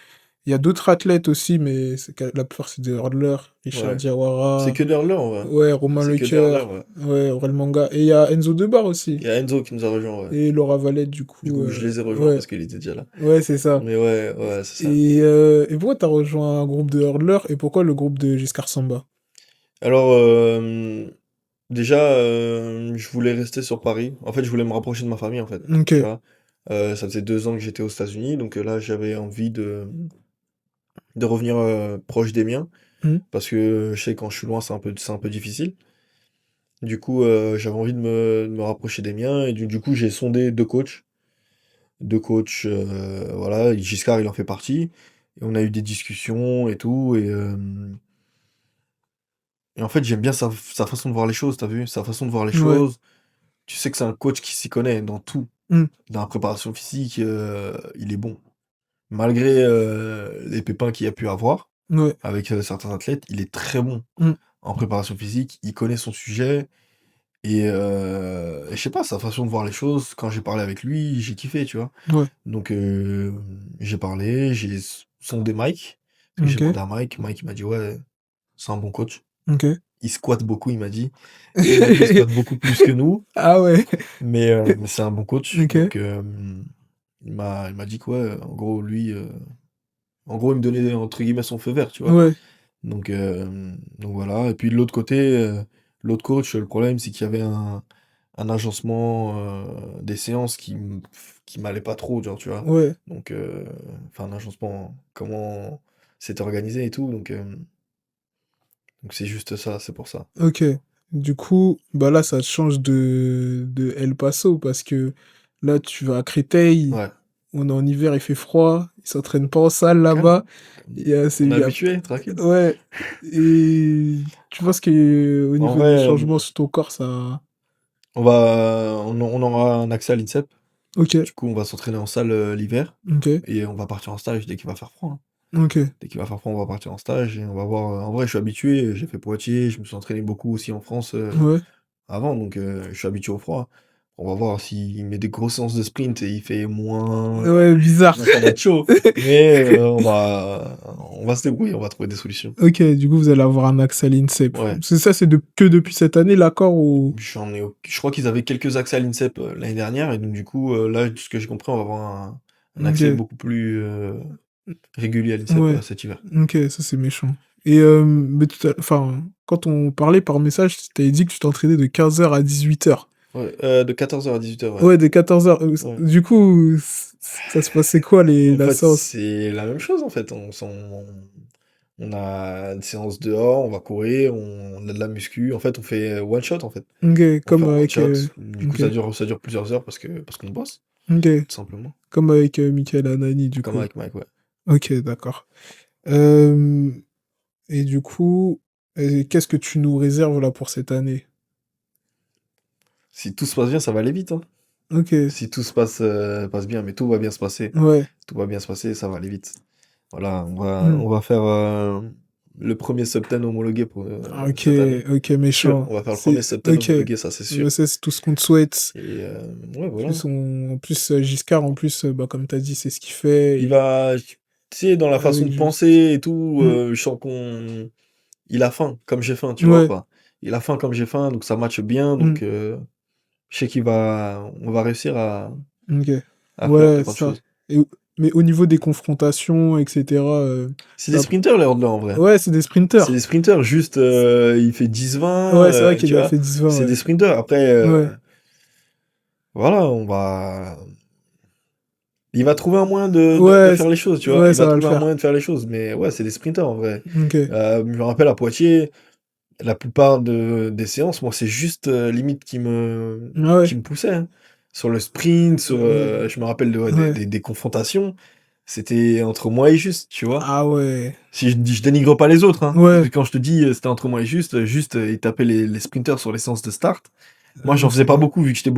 Il y a d'autres athlètes aussi, mais la plupart c'est des hurleurs. Richard Ouais. C'est Diawara, que des hurleurs, en vrai. ouais, Romain C'est que des hurleurs, Lecoeur, ouais. ouais, Aurel Manga. Et il y a Enzo Debar aussi. Il y a Enzo qui nous a rejoint, ouais. Et Laura Valette, du Du coup, coup, je les ai rejoints ouais, parce qu'il était déjà là. ouais, c'est ça. Mais ouais, ouais, c'est ça. Et pourquoi t'as rejoint un groupe de hurleurs et pourquoi le groupe de Giscard Samba? Alors, déjà, je voulais rester sur Paris. En fait, je voulais me rapprocher de ma famille, en fait, Ok. tu vois? Ça faisait 2 ans que j'étais aux États-Unis, donc là, j'avais envie de revenir, proche des miens, Hmm. parce que je sais quand je suis loin, c'est un peu difficile. Du coup, j'avais envie de me rapprocher des miens et du coup, j'ai sondé 2 coachs. 2 coachs, voilà, et Giscard, il en fait partie et on a eu des discussions et tout et en fait, j'aime bien sa façon de voir les choses, t'as vu? Sa façon de voir les Ouais. choses. Tu sais que c'est un coach qui s'y connaît dans tout. Hmm. Dans la préparation physique, il est bon. Malgré, les pépins qu'il y a pu avoir Ouais. avec, certains athlètes, il est très bon Hmm. en préparation physique, il connaît son sujet et je sais pas, sa façon de voir les choses, quand j'ai parlé avec lui, j'ai kiffé, tu vois? Ouais. Donc j'ai parlé, j'ai sondé Mike, parce que j'ai Ok. demandé à Mike, Mike il m'a dit: «Ouais, c'est un bon coach». Ok. Il squatte beaucoup, il m'a dit. Il m'a dit: «Il squatte beaucoup plus que nous, Ah ouais. mais c'est un bon coach». Ok. Donc il m'a dit que ouais, en gros lui, en gros il me donnait entre guillemets «son feu vert», tu vois? Ouais. Donc voilà et puis de l'autre côté, l'autre coach, le problème c'est qu'il y avait un agencement, des séances qui m'allait pas trop, genre, tu vois? Ouais. Donc enfin un agencement, comment c'était organisé et tout, donc c'est juste ça, c'est pour ça. Ok. Du coup, bah là, ça te change de El Paso parce que là, tu vas à Créteil, Ouais, on est en hiver, il fait froid, ils s'entraînent pas en salle calme, là-bas. on est habitué, tranquille. Ouais. Et tu penses que au En niveau des vrai, changements sur ton corps, ça. on aura un accès à l'INSEP. Ok. Du coup, on va s'entraîner en salle, l'hiver Ok. et on va partir en stage dès qu'il va faire froid, hein. Ok. Dès qu'il va faire froid, on va partir en stage et on va voir, en vrai, je suis habitué, j'ai fait Poitiers, je me suis entraîné beaucoup aussi en France, Ouais. avant, donc je suis habitué au froid. On va voir s'il met des grosses séances de sprint et il fait moins, Ouais, bizarre. là, ça va être chaud, mais on va se débrouiller, on va trouver des solutions. Ok, du coup, vous allez avoir un accès à l'INSEP. Ouais, C'est ça, c'est que depuis cette année, l'accord ou. je crois qu'ils avaient quelques accès à l'INSEP, l'année dernière et donc du coup, là, de ce que j'ai compris, on va avoir un accès Ok. beaucoup plus, régulier à l'INSEP, Ouais. cet hiver. Ok, ça c'est méchant. Et mais enfin, quand on parlait par message, tu t'avais dit que tu t'entraînais de 15h à 18h. Ouais, de 14h à 18h, ouais. Ouais, de 14h. Ouais. Du coup, ça se passait quoi En la fait, séance? c'est la même chose, en fait. On a une séance dehors, on va courir, on a de la muscu. En fait, on fait one shot, en fait. Ok, On fait comme un one avec. shot. Du coup, Ok. ça dure plusieurs heures parce qu'on bosse. Ok. tout simplement. Comme avec Michael Anani, du Comme coup. avec Mike, ouais. Ok, d'accord. Euh, Et du coup, qu'est-ce que tu nous réserves là pour cette année? Si tout se passe bien, ça va aller vite, hein. Ok, Si tout se passe bien, mais tout va bien se passer. ouais. Tout va bien se passer, ça va aller vite. Voilà, Hmm. on va faire le premier subten homologué pour Ok, cette année. ok, Sûr, méchant. on va faire le premier subten Ok, homologué, ça c'est sûr. c'est tout ce qu'on te souhaite. Et ouais, En voilà. plus, Giscard, en plus, bah, comme t'as dit, c'est ce qu'il fait. Il va, tu sais, dans la façon Avec de juste. penser et tout, Hmm. je sens il a faim, comme j'ai faim, tu vois, Ouais. pas. Il a faim comme j'ai faim, donc ça matche bien, Hmm. donc je sais on va réussir Ok. à faire des Ouais, grandes ça. choses. Et, mais au niveau des confrontations, etc., C'est des sprinters, les hurdlers, en vrai. ouais, c'est des C'est des sprinters. sprinters, juste, il fait 10-20, Ouais, c'est vrai qu'il tu a vois. fait 10-20, C'est des ouais. sprinters. Après, Ouais. voilà, il va trouver un moyen de Ouais, faire les choses, tu vois. ouais, Il ça va va le trouver un faire. moyen de faire les choses. Mais ouais, c'est des sprinters, en vrai. Ok. Je me rappelle à Poitiers, la plupart des séances, moi, c'est juste limite Ah qui ouais. me poussait, hein. Sur le sprint, Euh, je me rappelle ouais. des confrontations. C'était entre moi et juste, tu vois. Ah ouais. Si je dénigre pas les autres, hein. Ouais. Quand je te dis c'était entre moi et juste, ils tapaient les sprinters sur les séances de start. Moi, j'en Donc faisais c'est pas beaucoup vu que j'étais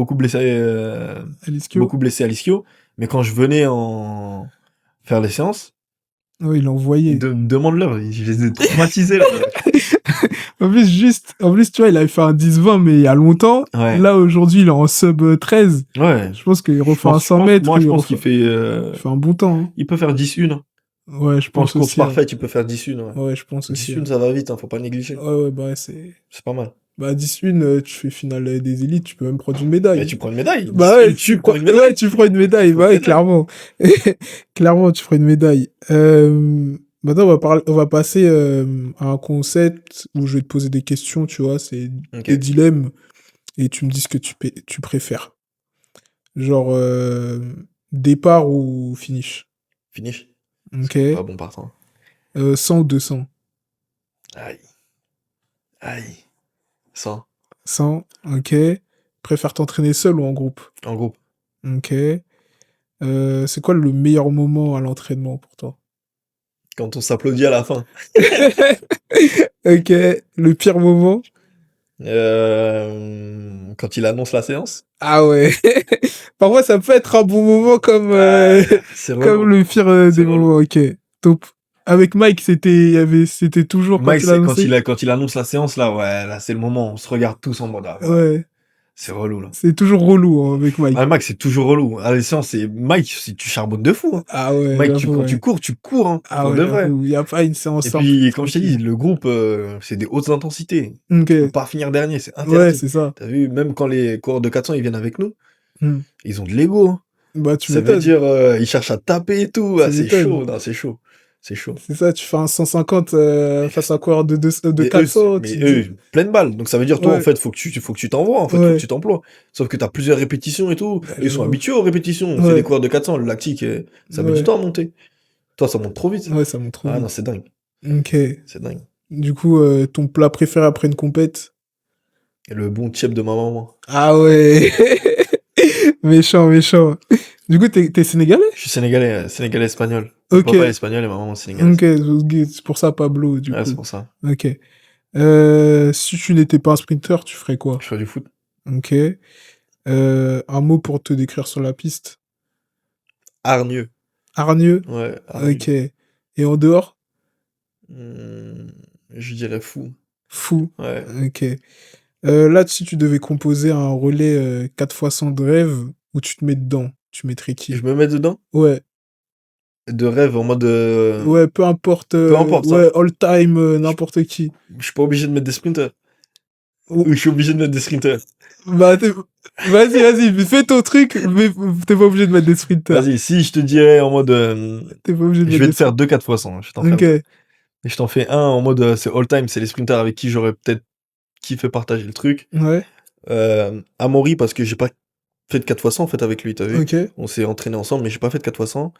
Aliskio. beaucoup blessé à l'ischio. Mais quand je venais en faire les séances, Ouais, il a envoyé. demande-leur, je les ai traumatisés là. En plus, tu vois, il avait fait un 10-20, mais il y a longtemps. Ouais, Là, aujourd'hui, il est en sub 13. ouais. Je pense qu'il refait un 100 mètres. Moi, je pense qu'il Il fait un bon temps, hein. il peut faire 10-1, hein. Ouais, je Je pense pense course aussi, hein. parfaite, il peut faire 10-1, ouais. Ouais, je pense aussi, 10-1, hein. ça va vite, hein, faut pas négliger. Ouais, ouais, bah, ouais, c'est. C'est pas mal. Bah, 10-1, tu fais finale des élites, tu peux même prendre une Mais médaille. tu prends une médaille. Bah 10-1, ouais, tu prends une ouais, médaille. tu prends une médaille. Tu prends Bah une ouais, médaille. clairement. Clairement, tu feras une médaille. Maintenant, on va passer à un concept où je vais te poser des questions, tu vois, c'est Ok, des dilemmes, et tu me dis ce que tu préfères. Genre, départ ou finish. finish. Parce Ok. que je suis pas bon partant. 100 ou 200. Aïe, aïe. 100, 100, ok. Préfères t'entraîner seul ou en groupe? en groupe. Ok. C'est quoi le meilleur moment à l'entraînement pour toi? Quand on s'applaudit à la fin. Ok. Le pire moment? Quand il annonce la séance. Ah ouais. Parfois, ça peut être un bon moment comme, C'est relou. comme le pire C'est des relou. moments. Ok. Top. Avec Mike, c'était toujours quand Mike, il a annoncé. quand il annonce la séance, là, ouais, là, c'est le moment. On se regarde tous en mode, ah, ouais, Ouais. c'est relou, là. C'est toujours relou, hein, avec Mike. Ah, Mike, c'est toujours relou. À la séance, c'est Mike, si tu charbonnes de fou, hein. Ah ouais, Mike, j'avoue, quand ouais. tu cours, hein, Ah pour ouais, de vrai. j'avoue. Il n'y a pas une séance Et simple, puis, comme je t'ai dit, tranquille. le groupe, c'est des hautes intensités. Ok. Tu peux pas finir dernier, c'est Ouais, interdit. c'est ça. T'as vu, même quand les coureurs de 400, ils viennent avec nous, Hmm. ils ont de l'ego, hein. Bah, tu Ça veut m'étonnes. dire, ils cherchent à taper et tout. Tu Ah, c'est m'étonnes. chaud, non, c'est chaud. C'est chaud. C'est ça, tu fais un 150 Mais, face à un coureur de mais 400, tu te dis. pleine balle. Donc ça veut dire, toi, en Ouais, fait, faut que tu t'envoies, en fait, faut que ouais. tu t'emploies. Sauf que t'as plusieurs répétitions et tout. Bah, Et ils sont j'avoue. habitués aux répétitions. C'est des Ouais, coureurs de 400, le lactique, ça met du ouais. temps à monter. Toi, ça monte trop vite. Ouais, ça monte trop Ah non, vite. c'est dingue. Ok. C'est dingue. Du coup, ton plat préféré après une compète? Et le bon tiep de ma maman. Ah ouais. Méchant, méchant. Du coup, t'es sénégalais? Je suis sénégalais, sénégalais espagnol. Mon Ok. papa est espagnol et ma maman sénégalaise. Ok, c'est pour ça Pablo, du Ouais, c'est coup. pour ça. Ok. Si tu n'étais pas un sprinter, tu ferais quoi? Je fais du foot. Ok. Un mot pour te décrire sur la piste? Hargneux. Hargneux? Ouais, hargneux. Ok. Et en dehors? Hmm, je dirais fou. Fou. Ouais. Ok. Là, si tu devais composer un relais 4x100 de rêve, où tu te mets dedans, tu mettrais Je qui? me mets dedans. Ouais. De rêve en mode. Ouais, peu importe. Peu importe ça. Ouais, all time, Je n'importe qui. je suis pas obligé de mettre des sprinters. Ou- Ou je suis obligé de mettre des sprinters. Bah, vas-y, fais ton truc, mais t'es pas obligé de mettre des sprinters. Vas-y, si je te dirais en mode. T'es pas obligé de Je mettre vais des te faire 2 4x100. Je vais t'en faire Ok. deux. Et je t'en fais un en mode. C'est all time, c'est les sprinters avec qui j'aurais peut-être kiffé partager le truc. Ouais. Amaury, parce que j'ai pas fait de 4x100 en fait avec lui, t'as vu? Ok. On s'est entraîné ensemble, mais j'ai pas fait de 4x100.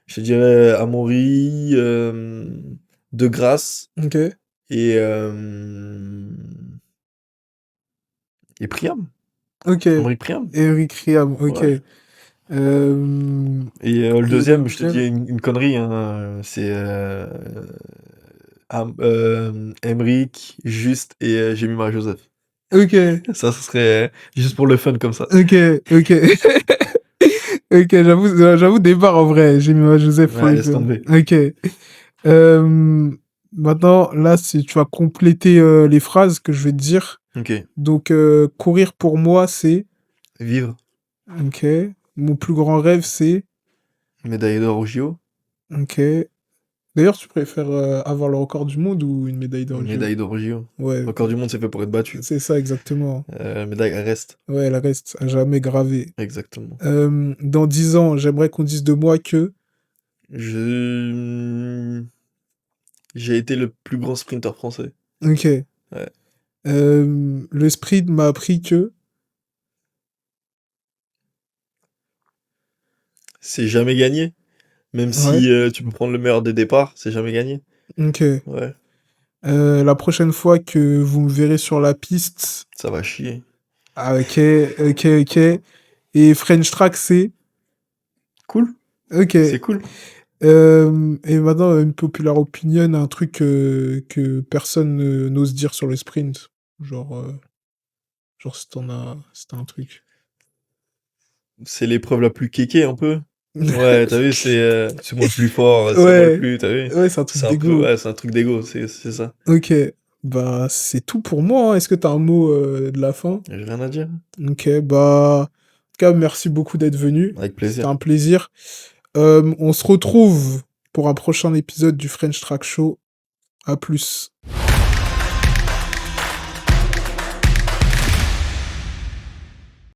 Je te dirais Amaury, De Grasse Ok. et, et Priam. Ok. Amaury Priam. Eric Riam. Ok. Ouais. Et le et deuxième, je te deuxième? dis une connerie, hein, c'est Emric, Juste et j'ai mis Marie-Joseph. Ok, Ça serait juste pour le fun comme ça. ok, ok. Ok, j'avoue des barres en vrai. J'ai mis Joseph Ouais, laisse Forever. tomber. Ok. Maintenant, là, si tu vas compléter les phrases que je vais te dire. Ok. Donc, courir pour moi, c'est. Vivre. Ok. Mon plus grand rêve, c'est. Médaille d'or au JO. Ok. D'ailleurs, tu préfères avoir le record du monde ou une médaille d'or Une au JO? médaille d'or au JO. Ouais, Record du monde, c'est fait pour être battu. c'est ça exactement. Médaille, elle reste. Ouais, elle reste à jamais gravée. Exactement. Dans 10 ans, j'aimerais qu'on dise de moi que. J'ai été le plus grand sprinter français. Ok. Ouais. Le sprint m'a appris que. C'est jamais gagné. Même Ouais. si tu peux prendre le meilleur des départs, c'est jamais gagné. Ok. Ouais. La prochaine fois que vous me verrez sur la piste. Ça va chier. Ah, ok. Et French Track, c'est. Cool. Ok. C'est cool. Et maintenant, une populaire opinion, un truc que personne n'ose dire sur le sprint. Genre si t'as un truc. C'est l'épreuve la plus kéké un peu. Ouais, t'as vu, c'est moi le plus fort, c'est moi Ouais. le plus, t'as vu. Ouais, c'est un truc C'est un peu, d'égo. ouais, c'est un truc d'égo, c'est ça. Ok. Bah, c'est tout pour moi, hein. Est-ce que t'as un mot de la fin? J'ai rien à dire. Ok, bah. En tout cas, merci beaucoup d'être venu. Avec C'était plaisir. un plaisir. On se retrouve pour un prochain épisode du French Track Show. À plus.